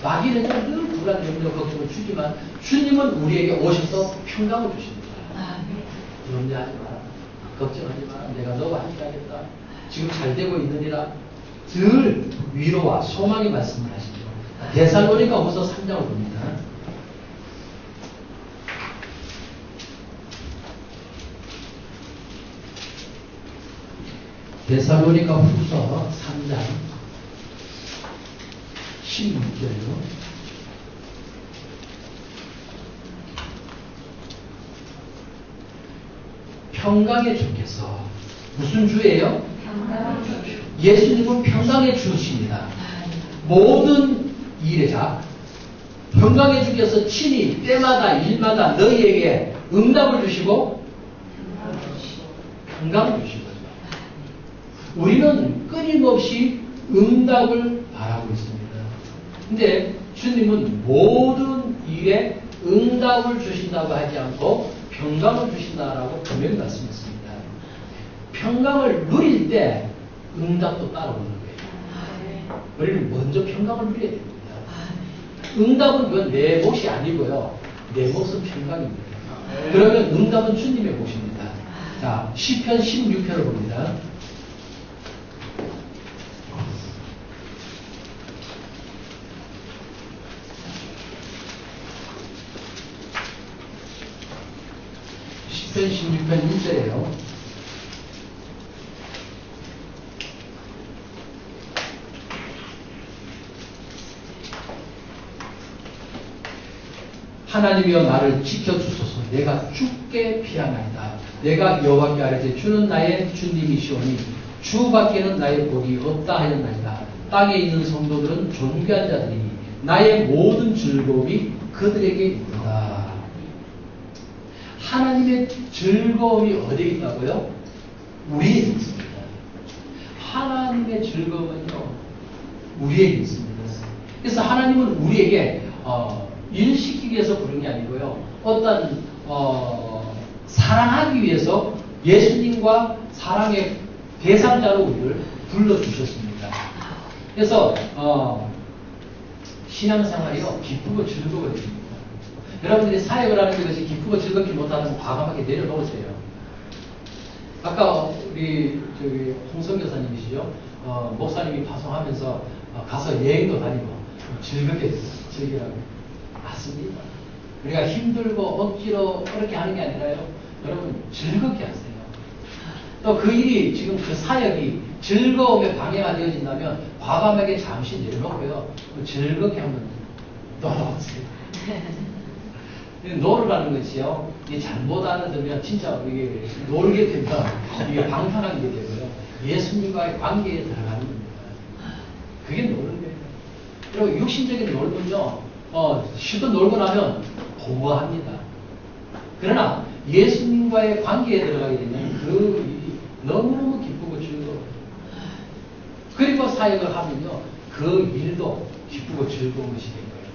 마귀는요 늘 불안, 능력, 걱정을 주지만 주님은 우리에게 오셔서 평강을 주십니다. 염려하지 마라. 걱정하지 마라. 내가 너와 함께 하겠다. 지금 잘 되고 있느니라. 늘 위로와 소망의 말씀을 하시죠. 데살로니가 후서 3장을 봅니다. 데살로니가 후서 3장 16절이요. 평강의 주께서 무슨 주예요? 예수님은 평강의 주십니다. 모든 일에 자 평강의 주께서 친히 때마다 일마다 너희에게 응답을 주시고 평강을 주시거든요. 우리는 끊임없이 응답을 바라고 있습니다. 근데 주님은 모든 일에 응답을 주신다고 하지 않고 평강을 주신다라고 분명히 말씀했습니다. 평강을 누릴 때 응답도 따라오는 거예요. 우리는 먼저 평강을 누려야 됩니다. 응답은 그건 내 몫이 아니고요. 내 몫은 평강입니다. 그러면 응답은 주님의 몫입니다. 자, 시편 16편을 봅니다. 시편 16편 1절에요. 하나님이여 나를 지켜주소서. 내가 주께 피하나이다. 내가 여호와께 아뢰되 주는 나의 주님이시오니 주밖에는 나의 복이 없다 하였나이다. 땅에 있는 성도들은 존귀한 자들이니 나의 모든 즐거움이 그들에게 있다. 하나님의 즐거움이 어디에 있다고요? 우리에 있습니다. 하나님의 즐거움은요, 우리에 있습니다. 그래서 하나님은 우리에게 일시키기 위해서 부른 게 아니고요. 어떤 사랑하기 위해서 예수님과 사랑의 대상자로 우리를 불러주셨습니다. 그래서 신앙생활이요 기쁘고 즐거워야 됩니다. 여러분들이 사역을 하는 것이 기쁘고 즐겁지 못하면 과감하게 내려놓으세요. 아까 우리 홍성 교사님이시죠? 목사님이 파송하면서 가서 여행도 다니고 즐겁게 즐기라고. 맞습니다. 우리가 힘들고 억지로 그렇게 하는 게 아니라요. 여러분 즐겁게 하세요. 또 그 일이 지금 그 사역이 즐거움에 방해가 되어진다면 과감하게 잠시 내려놓고요. 즐겁게 한번 놀아보세요. 놀으라는 것이요. 이게 잘못 알아들으면 진짜 이게 놀게 되면 이게 방탕하게 되고요. 예수님과의 관계에 들어가는 겁니다. 그게 노는 거예요. 그리고 육신적인 놀면요. 실컷 놀고 나면 공허합니다. 그러나 예수님과의 관계에 들어가게 되면 그 일이 너무너무 기쁘고 즐거워요. 그리고 사역을 하면요. 그 일도 기쁘고 즐거운 것이 된 거예요.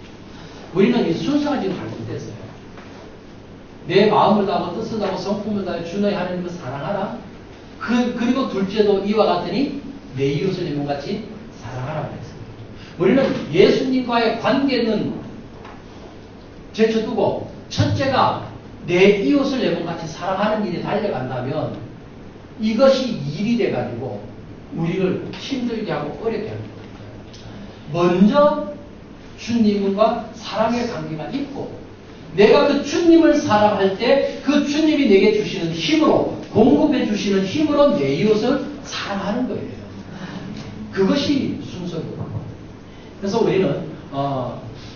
우리는 이 순서가 지금 잘못됐어요. 내 마음을 다하고 뜻을 다하고 성품을 다하여 주 너희 하나님을 사랑하라. 그리고 둘째도 이와 같으니 내 이웃을 이몸같이 사랑하라고 했어요. 우리는 예수님과의 관계는 제쳐두고 첫째가 내 이웃을 내 몸같이 사랑하는 일에 달려간다면 이것이 일이 돼가지고 우리를 힘들게 하고 어렵게 합니다. 먼저 주님과 사랑의 관계가 있고 내가 그 주님을 사랑할 때 그 주님이 내게 주시는 힘으로 공급해 주시는 힘으로 내 이웃을 사랑하는 거예요. 그것이 순서입니다. 그래서 우리는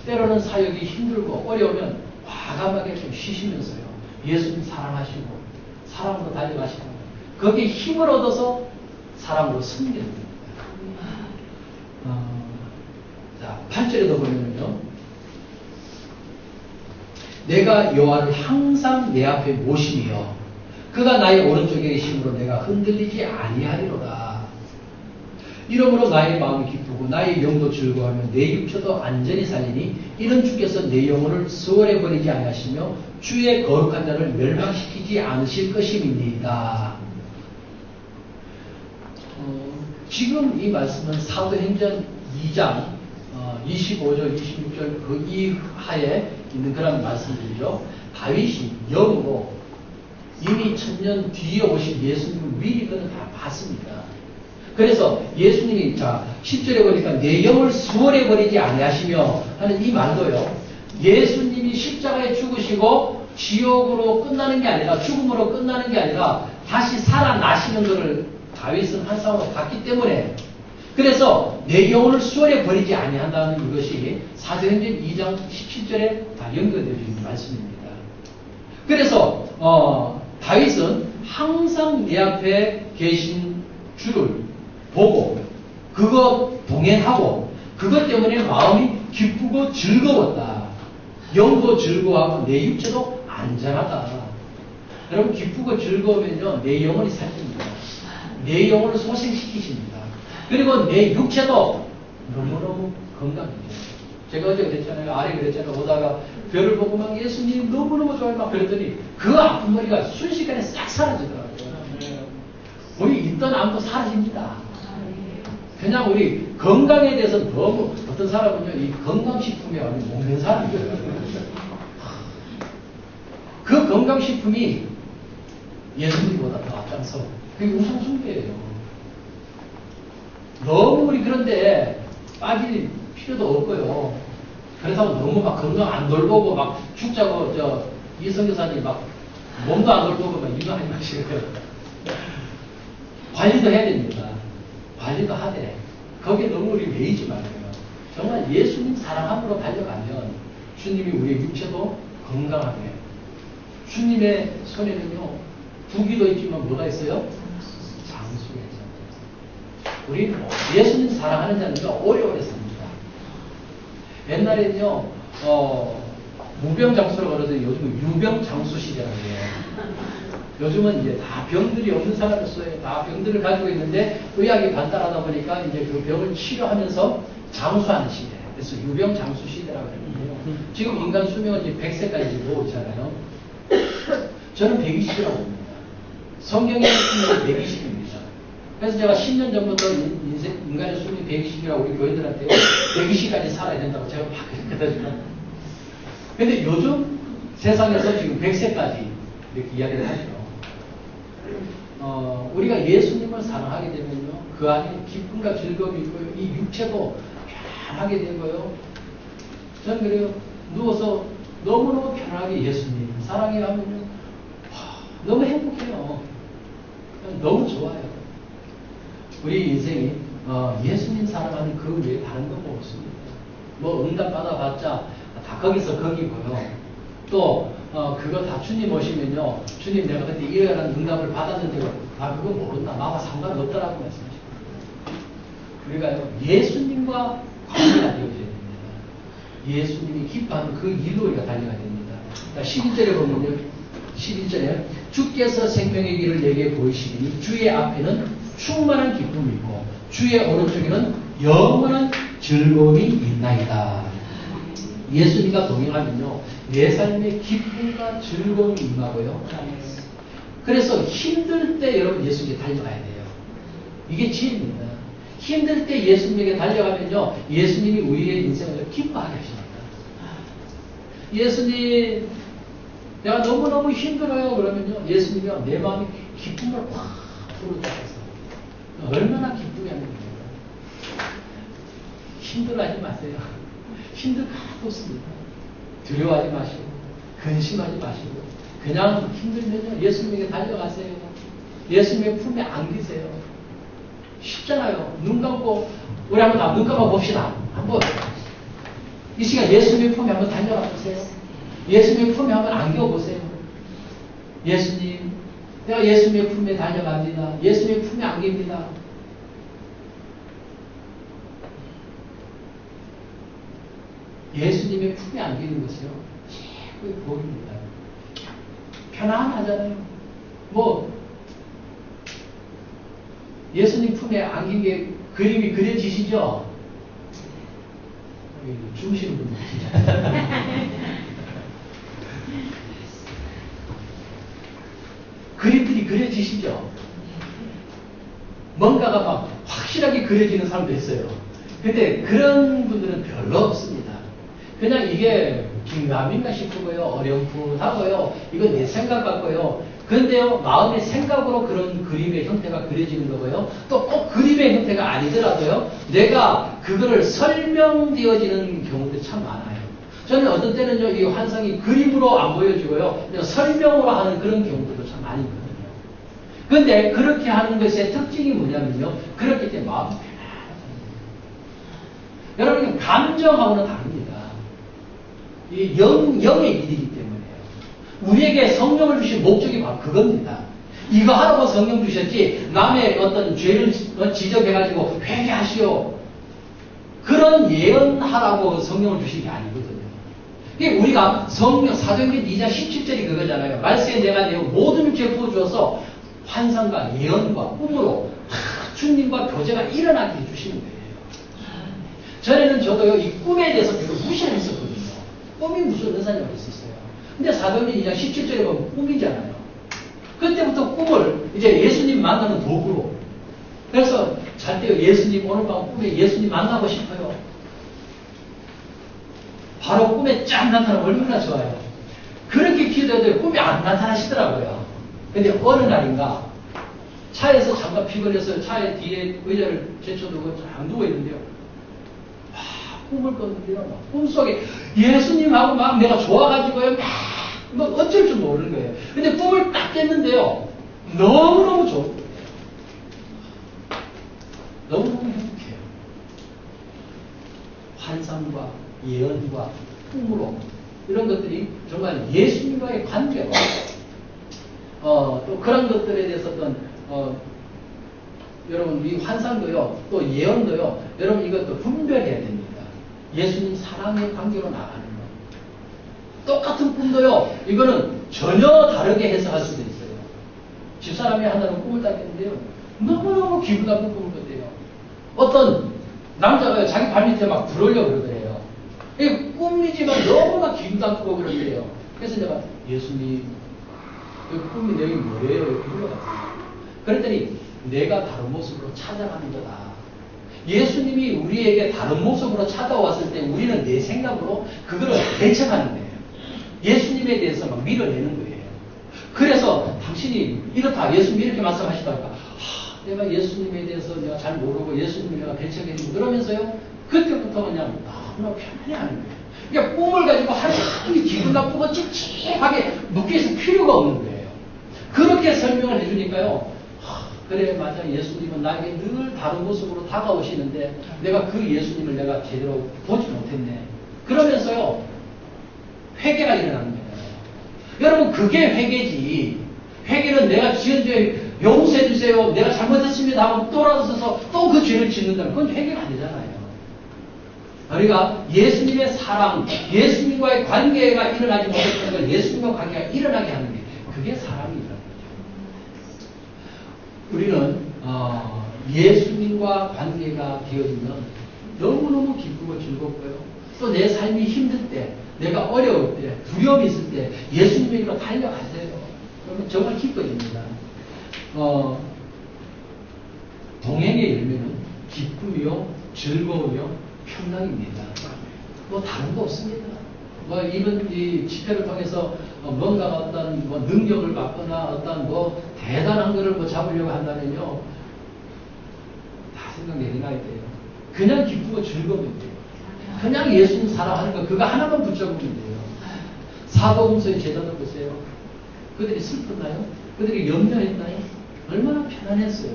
때로는 사역이 힘들고 어려우면 과감하게 좀 쉬시면서요. 예수님 사랑하시고 사랑으로 달려가시고 거기에 힘을 얻어서 사랑으로 섬기는 겁니다. 자, 8절에도 보면요. 내가 여호와를 항상 내 앞에 모시며 그가 나의 오른쪽에 계심으로 내가 흔들리지 아니하리로다. 이러므로 나의 마음이 기쁘고 나의 영도 즐거워하며 내 육체도 안전히 살리니 이는 주께서 내 영혼을 수월해 버리지 아니하시며 주의 거룩한 자를 멸망시키지 않으실 것임이니이다. 지금 이 말씀은 사도행전 2장 25절, 26절 그 이하에 있는 그런 말씀들이죠. 다윗이 영으로 이미 1000년 뒤에 오신 예수님을 미리 그는 다 봤습니다. 그래서 예수님이 자 10절에 보니까 내 영을 수월해 버리지 아니하시며 하는 이 말도요. 예수님이 십자가에 죽으시고 지옥으로 끝나는 게 아니라 죽음으로 끝나는 게 아니라 다시 살아나시는 것을 다윗은 환상으로 봤기 때문에 그래서 내 영혼을 수월해 버리지 아니한다는 이것이 사도행전 2장 17절에 다 연결되어 있는 말씀입니다. 그래서 다윗은 항상 내 앞에 계신 주를 보고 그것 동행하고 그것 때문에 마음이 기쁘고 즐거웠다. 영도 즐거워하고 내 육체도 안전하다. 여러분 기쁘고 즐거우면요 내 영혼이 살립니다. 내 영혼을 소생시키십니다. 그리고 내 육체도 너무너무 건강해져요. 제가 어제 그랬잖아요. 아래 그랬잖아요. 오다가 별을 보고 막 예수님 너무너무 좋아요. 막 그랬더니 그 아픈 머리가 순식간에 싹 사라지더라고요. 우리 있던 암도 사라집니다. 그냥 우리 건강에 대해서 너무 어떤 사람은요. 이 건강식품에 완전 먹는 사람이에요. 그 건강식품이 예수님보다 더 앞장서 그게 우상숭배예요. 너무 우리 그런데 빠질 필요도 없고요. 그렇다고 너무 막 건강 안 돌보고 막 죽자고 이성 교사님 막 몸도 안 걸고 막 일도 하지 마시고요. 관리도 해야 됩니다. 관리도 하되 거기에 너무 우리 매이지 말고요. 정말 예수님 사랑함으로 달려가면 주님이 우리의 육체도 건강하게, 주님의 손에는요 부기도 있지만 뭐가 있어요? 장수가 있어요. 우리는 예수님 사랑하는 자는요 오래오래 삽니다. 옛날에는요 무병장수라고 그러더니 요즘은 유병장수 시대라고 해요. 요즘은 이제 다 병들이 없는 사람을 써요. 다 병들을 가지고 있는데 의학이 발달하다 보니까 이제 그 병을 치료하면서 장수하는 시대. 그래서 유병장수 시대라고 하는데요. 지금 인간 수명은 이제 100세까지 모으고 있잖아요. 저는 120이라고 봅니다. 성경의 수명은 120입니다. 그래서 제가 10년 전부터 인간의 수명이 120이라고 우리 교인들한테 120까지 살아야 된다고 제가 막 그랬거든요. 근데 요즘 세상에서 지금 100세까지 이렇게 이야기를 하죠. 우리가 예수님을 사랑하게 되면요, 그 안에 기쁨과 즐거움이 있고요, 이 육체도 편하게 되고요. 저는 그래요, 누워서 너무너무 편하게 예수님 사랑해 하면요, 너무 행복해요. 너무 좋아요. 우리 인생이 예수님 사랑하는 그 외에 다른 건 없습니다. 뭐 응답 받아봤자 다 거기서 거기고요. 또 그거 다 주님 오시면요, 주님 내가 그때 이러한 응답을 받았는데 그거 모른다, 나와 상관없더라고 말씀하시고, 우리가요 예수님과 관계가 되어져야 됩니다. 예수님이 기뻐하는 그 일로 우리가 달려가야 됩니다. 11절에 보면요, 11절에 주께서 생명의 길을 내게 보이시니 주의 앞에는 충만한 기쁨이 있고 주의 오른쪽에는 영원한 즐거움이 있나이다. 예수님과 동행하면요 내 삶에 기쁨과 즐거움이 임하고요. 그래서 힘들 때 여러분 예수님께 달려가야 돼요. 이게 지혜입니다. 힘들 때 예수님에게 달려가면요 예수님이 우리의 인생을 기뻐하게 하십니다. 예수님 내가 너무너무 힘들어요 그러면요 예수님이 내 마음에 기쁨을 확 불어넣어서 얼마나 기쁘게 하는 겁니다. 힘들어하지 마세요. 힘들 하나도 없습니다. 두려워하지 마시고 근심하지 마시고 그냥 힘들면요 예수님에게 달려가세요. 예수님의 품에 안기세요. 쉽잖아요. 눈 감고 우리 한번 다 눈 감아 봅시다. 한번 이 시간 예수님의 품에 한번 달려가 보세요. 예수님의 품에 한번 안겨 보세요. 예수님, 내가 예수님의 품에 달려갑니다. 예수님의 품에 안깁니다. 예수님의 품에 안기는 것이요 최고의 복입니다. 편안하잖아요. 뭐 예수님 품에 안긴 게 그림이 그려지시죠? 주무시는 분들 그림들이 그려지시죠? 뭔가가 막 확실하게 그려지는 사람도 있어요. 근데 그런 분들은 별로 없습니다. 그냥 이게 긴가민가 싶고요, 어렴풋하고요, 이건 내 생각 같고요. 그런데요, 마음의 생각으로 그런 그림의 형태가 그려지는 거고요. 또 꼭 그림의 형태가 아니더라도요, 내가 그거를 설명되어지는 경우도 참 많아요. 저는 어떤 때는요, 이 환상이 그림으로 안 보여지고요, 그냥 설명으로 하는 그런 경우도 참 많이 있거든요. 그런데 그렇게 하는 것의 특징이 뭐냐면요, 그렇기 때문에 마음이 편안합니다. 여러분, 감정하고는 다릅니다. 이 영의 일이기 때문에요. 우리에게 성령을 주신 목적이 바로 그겁니다. 이거 하라고 성령 주셨지 남의 어떤 죄를 지적해가지고 회개하시오 그런 예언하라고 성령을 주신 게 아니거든요. 이게 우리가 성령 사도행전 2장 17절이 그거잖아요. 말씀에 내가 내 모든 육체를 부어주어서 환상과 예언과 꿈으로 주님과 교제가 일어나게 해주시는 거예요. 전에는 저도요 이 꿈에 대해서 별로 무시를 했었거든요. 꿈이 무슨 은사냐고 했었어요. 근데 사도행전 2장 17절에 보면 꿈이잖아요. 그때부터 꿈을 이제 예수님 만나는 도구로. 그래서 잘 때요 예수님 오늘 밤 꿈에 예수님 만나고 싶어요. 바로 꿈에 쫙 나타나면 얼마나 좋아요. 그렇게 기도해도 꿈이 안 나타나시더라고요. 근데 어느 날인가 차에서 잠깐 피곤해서 차에 뒤에 의자를 제쳐두고 쫙 누워있는데요. 꿈을 꿨는데요. 꿈속에 예수님하고 막 내가 좋아가지고요. 막 어쩔 줄 모르는 거예요. 근데 꿈을 됐는데요. 너무너무 좋은 거예요. 너무너무 행복해요. 환상과 예언과 꿈으로 이런 것들이 정말 예수님과의 관계로 또 그런 것들에 대해서 어떤 여러분 이 환상도요 또 예언도요 여러분 이것도 분별해야 됩니다. 예수님 사랑의 관계로 나가는 것. 똑같은 꿈도요 이거는 전혀 다르게 해석할 수도 있어요. 집사람이 하나는 꿈을 꾸는데요 너무너무 기분 나쁜 꿈을 꿨대요. 어떤 남자가 자기 발밑에 막 들어오려고 그러더래요. 이게 꿈이지만 너무나 기분 나쁘고 그러더래요. 그래서 내가 예수님 그 꿈이 내용이 뭐예요? 이렇게 물어봤어요. 그랬더니 내가 다른 모습으로 찾아가는 거다. 예수님이 우리에게 다른 모습으로 찾아왔을 때 우리는 내 생각으로 그거를 대처하는 거예요. 예수님에 대해서 막 밀어내는 거예요. 그래서 당신이 이렇다. 예수님이 이렇게 말씀하시다가 내가 예수님에 대해서 내가 잘 모르고 예수님을 내가 배척했고 그러면서요. 그때부터 그냥 너무나 편안해하는 거예요. 그러니까 꿈을 가지고 하루 종일 기분 나쁘고 찝찝하게 묶여있을 필요가 없는 거예요. 그렇게 설명을 해주니까요. 그래 맞아 예수님은 나에게 늘 다른 모습으로 다가오시는데 내가 그 예수님을 내가 제대로 보지 못했네. 그러면서요. 회개가 일어나는 거예요. 여러분 그게 회개지. 회개는 내가 지은 죄 용서해 주세요. 내가 잘못했습니다 하고 돌아서서 또 그 죄를 짓는다면 그건 회개가 아니잖아요. 우리가 예수님의 사랑, 예수님과의 관계가 일어나지 못했던 걸 예수님과 관계가 일어나게 하는 게 그게 사랑이라는 거죠. 우리는 예수님과 관계가 되어지면 너무너무 기쁘고 즐겁고요. 또 내 삶이 힘들 때, 내가 어려울 때, 두려움이 있을 때 예수님에게로 달려가세요. 그러면 정말 기뻐집니다. 동행의 열매는 기쁨이요, 즐거움이요, 평강입니다. 뭐 다른 거 없습니다. 뭐 이번 이 집회를 통해서 뭔가 어떤 뭐 능력을 받거나 어떤 뭐 대단한 거를 뭐 잡으려고 한다면요, 다 생각 내려놔야 돼요. 그냥 기쁘고 즐거우면 돼요. 그냥 예수님 사랑하는 거 그거 하나만 붙잡으면 돼요. 사복음서의 제자들 보세요. 그들이 슬펐나요? 그들이 염려했나요? 얼마나 편안했어요.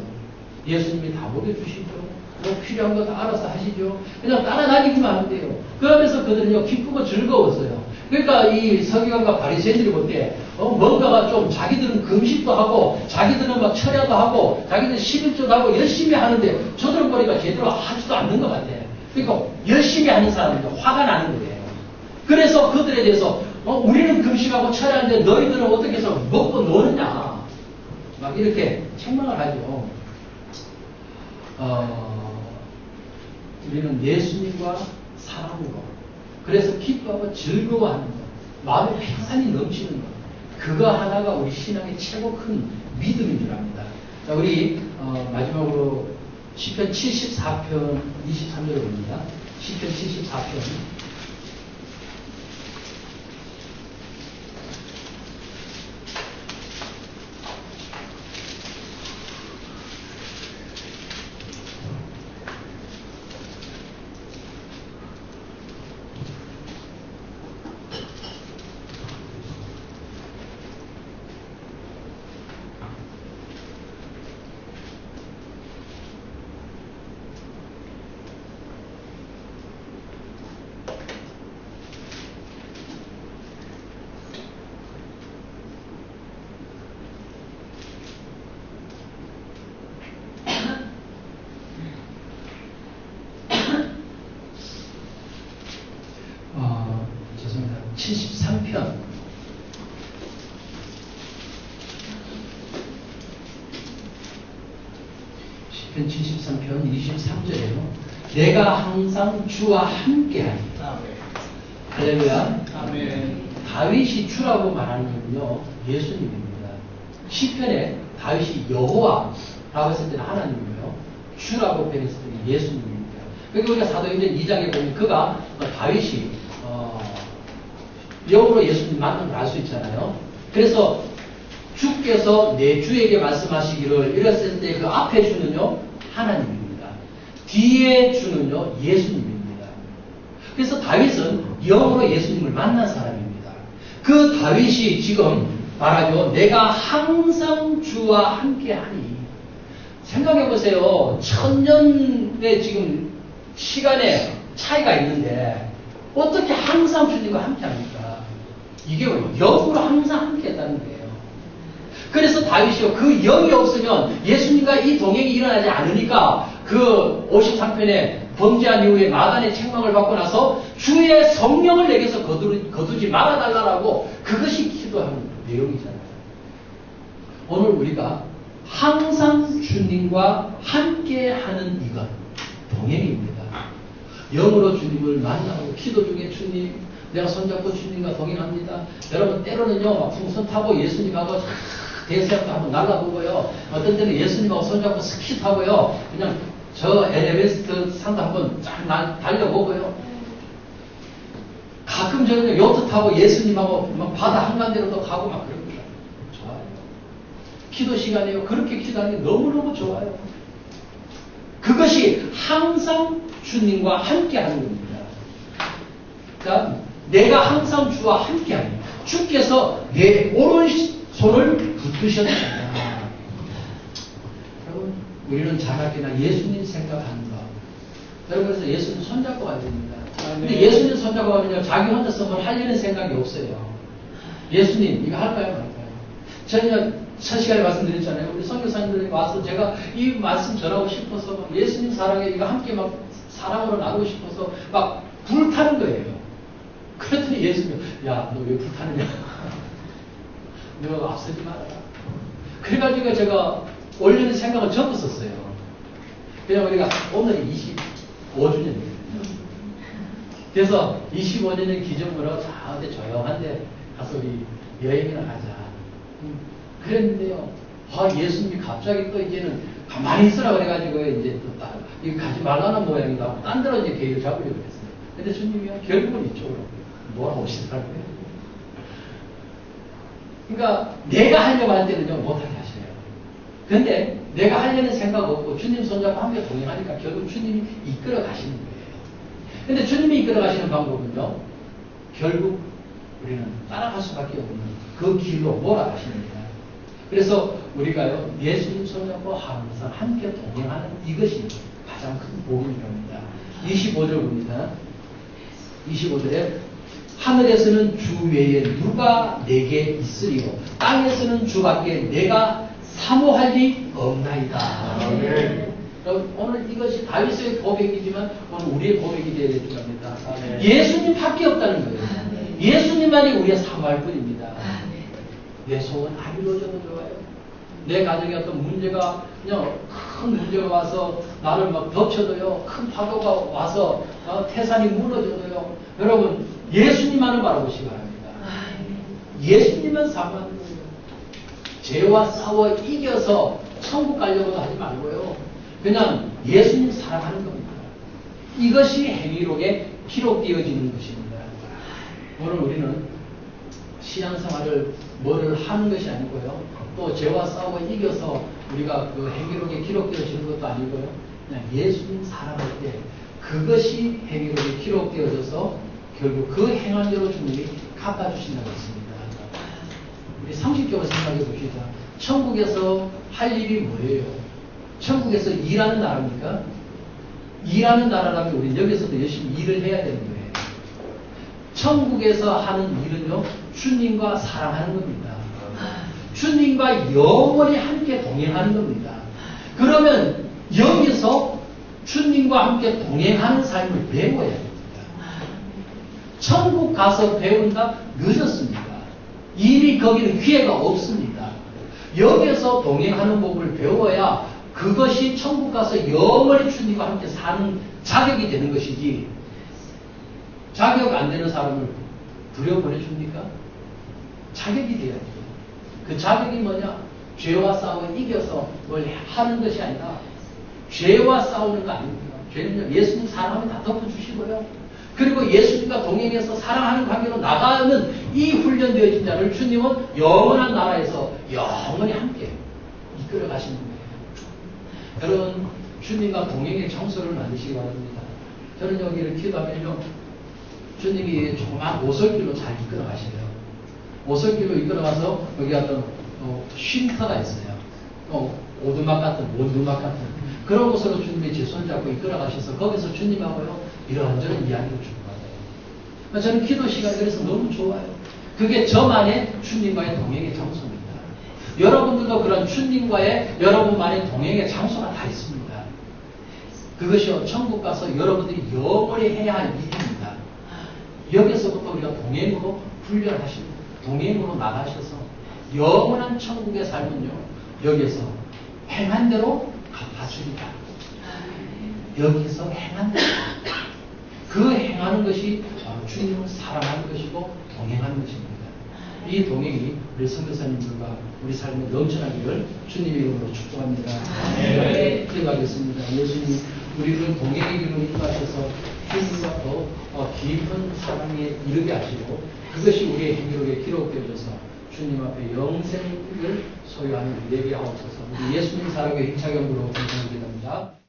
예수님이 다 먹여주시죠. 뭐 필요한 거 다 알아서 하시죠. 그냥 따라다니기만 하면 돼요. 그러면서 그들은요 기쁘고 즐거웠어요. 그러니까 이 서기관과 바리새인들이 볼 때 뭔가가 좀 자기들은 금식도 하고 자기들은 막 철야도 하고 자기들은 11조도 하고 열심히 하는데 저들은 보니까 제대로 하지도 않는 것 같아. 그러니까 열심히 하는 사람들 화가 나는 거예요. 그래서 그들에 대해서 우리는 금식하고 철야하는데 너희들은 어떻게 해서 먹고 노느냐 막 이렇게 책망을 하죠. 우리는 예수님과 사랑으로 그래서 기뻐하고 즐거워하는 것, 마음에 평안이 넘치는 것, 그거 하나가 우리 신앙의 최고 큰 믿음인 줄 압니다. 자, 우리 마지막으로 시편 74편 23절을 봅니다. 시편 74편 죄송합니다. 73편 시편 73편 23절에요. 내가 항상 주와 함께하리. 할렐루야. 아멘. 다윗이 주라고 말하는 건요 예수님입니다. 시편에 다윗이 여호와라고 했을 때는 하나님이고요. 주라고 표현했을 때는 예수님입니다. 그러니까 우리가 사도행전 2장에 보면 그가 다윗이 영으로 예수님 만난 걸 알 수 있잖아요. 그래서 주께서 내 주에게 말씀하시기를 이랬을 때 그 앞에 주는요 하나님입니다. 뒤에 주는요 예수님입니다. 그래서 다윗은 영으로 예수님을 만난 사람입니다. 그 다윗이 지금 말하죠. 내가 항상 주와 함께하니. 생각해 보세요. 1000년의 지금 시간의 차이가 있는데 어떻게 항상 주님과 함께합니까? 이게 영으로 항상 함께했다는 거예요. 그래서 다윗이요, 그 영이 없으면 예수님과 이 동행이 일어나지 않으니까 그 53편에 범죄한 이후에 마단의 책망을 받고 나서 주의 성령을 내게서 거두지 말아달라고 그것이 기도하는 내용이잖아요. 오늘 우리가 항상 주님과 함께하는 이것, 동행입니다. 영으로 주님을 만나고 기도 중에 주님, 내가 손잡고 주님과 동행합니다. 여러분 때로는요, 막 풍선 타고 예수님하고 대서양도 한번 날라보고요. 어떤 때는 예수님하고 손잡고 스키 타고요. 그냥 저 에베레스트 산도 한번 쫙 달려보고요. 가끔 저는 요트 타고 예수님하고 막 바다 한가운데로도 가고 막 그럽니다. 좋아요. 기도 시간이에요. 그렇게 기도하는 게 너무너무 좋아요. 그것이 항상 주님과 함께하는 겁니다. 그러니까 내가 항상 주와 함께하니 주께서 내 오른손을 붙드셨습니다. 여러분, 우리는 자라기나 예수님 생각하는 거. 여러분, 그래서 예수님 손잡고 가야 됩니다. 근데 예수님 손잡고 가면요, 자기 혼자서 뭘 하려는 생각이 없어요. 예수님, 이거 할까요? 말까요? 저는 첫 시간에 말씀드렸잖아요. 우리 선교사님들이 와서 제가 이 말씀 전하고 싶어서 예수님 사랑에 이거 함께 막 사랑으로 나누고 싶어서 막 불타는 거예요. 그랬더니 예수님, 야, 너 왜 불타느냐? 너 앞서지 말아라. 그래가지고 제가 원래는 생각을 접었었어요. 그냥 우리가 오늘이 25주년이에요. 그래서 25년을 기념으로 어디 조용한데 가서 우리 여행이나 가자. 그랬는데요. 예수님이 갑자기 또 이제는 가만히 있으라 그래가지고 이제 또 이거 가지 말라는 모양이다. 딴 데로 이제 계획을 잡으려고 했어요. 근데 주님이요, 결국은 이쪽으로 몰아오시더라고요. 그러니까 내가 하려고 할 때는요, 못하게 하셔요. 근데 내가 하려는 생각 없고 주님 손잡고 함께 동행하니까 결국 주님이 이끌어 가시는 거예요. 근데 주님이 이끌어 가시는 방법은요, 결국 우리는 따라갈 수밖에 없는 그 길로 몰아가십니다. 그래서 우리가요, 예수님 손잡고 항상 함께 동행하는 이것이 가장 큰 복음이랍니다. 25절입니다. 25절에 하늘에서는 주 외에 누가 내게 있으리요 땅에서는 주밖에 내가 사모할 리 없나이다. 여러분, 오늘 이것이 다윗의 고백이지만 오늘 우리의 고백이 되어야 될 줄 압니다. 예수님 밖에 없다는 거예요. 예수님만이 우리의 사모할 뿐입니다. 내 소원 안 이루어져도 좋아요. 내 가정에 어떤 문제가 그냥 큰 문제가 와서 나를 막 덮쳐도요, 큰 파도가 와서 태산이 무너져도요, 여러분 예수님만을 바라보시기 바랍니다. 예수님만 사모하는 거예요. 죄와 싸워 이겨서 천국 가려고도 하지 말고요, 그냥 예수님 사랑하는 겁니다. 이것이 행위록에 기록되어지는 것입니다. 오늘 우리는 신앙생활을 뭐를 하는 것이 아니고요, 또 죄와 싸워 이겨서 우리가 그 행위록에 기록되어지는 것도 아니고요, 그냥 예수님 사랑할 때 그것이 행위록에 기록되어져서 결국 그 행한 대로 주님이 갚아주신다고 했습니다. 우리 상식적으로 생각해 봅시다. 천국에서 할 일이 뭐예요? 천국에서 일하는 나라입니까? 일하는 나라라면 우리는 여기서도 열심히 일을 해야 되는 거예요. 천국에서 하는 일은요, 주님과 사랑하는 겁니다. 주님과 영원히 함께 동행하는 겁니다. 그러면 여기서 주님과 함께 동행하는 삶을 배워야 됩니다. 천국 가서 배운다? 늦었습니다. 이미 거기는 기회가 없습니다. 여기서 동행하는 법을 배워야 그것이 천국 가서 영원히 주님과 함께 사는 자격이 되는 것이지, 자격 안 되는 사람을 들여보내줍니까? 자격이 돼야죠. 그 자격이 뭐냐? 죄와 싸워 이겨서 뭘 하는 것이 아니라 죄와 싸우는 거 아닙니까? 죄는요, 예수님 사랑하면 다 덮어주시고요, 그리고 예수님과 동행해서 사랑하는 관계로 나가는 이 훈련되어진 자를 주님은 영원한 나라에서 영원히 함께 이끌어 가시는 거예요. 여러분, 주님과 동행의 장소를 만드시기 바랍니다. 저는 여기를 기도하면요, 주님이 조그만 오솔길로 잘 이끌어 가시고요, 오솔길로 이끌어가서 여기 어떤 쉼터가 있어요. 오두막 같은, 원두막 같은 그런 곳으로 주님이 제 손잡고 이끌어가셔서 거기서 주님하고요 이런저런 이야기를 주고받아요. 저는 기도 시간이 그래서 너무 좋아요. 그게 저만의 주님과의 동행의 장소입니다. 여러분들도 그런 주님과의 여러분만의 동행의 장소가 다 있습니다. 그것이 천국 가서 여러분들이 영원히 해야 할 일입니다. 여기서부터 우리가 동행으로 훈련하십니다. 동행으로 나가셔서 영원한 천국의 삶은요 여기서 행한 대로 갚아줍니다. 여기서 행한 대로 그 행하는 것이 바로 주님을 사랑하는 것이고 동행하는 것입니다. 이 동행이 우리 선교사님들과 우리 삶에 넘쳐나기를 주님의 이름으로 축복합니다. 네. 기도하겠습니다. 예수님 우리를 동행의 길로 인도하셔서 주님과 더 깊은 사랑에 이르게 하시고 그것이 우리의 행위로 기록되어져서 주님 앞에 영생을 소유하는 우리 되게 하옵소서. 우리 예수님 사랑의 힘차게 부르고 감사드립니다.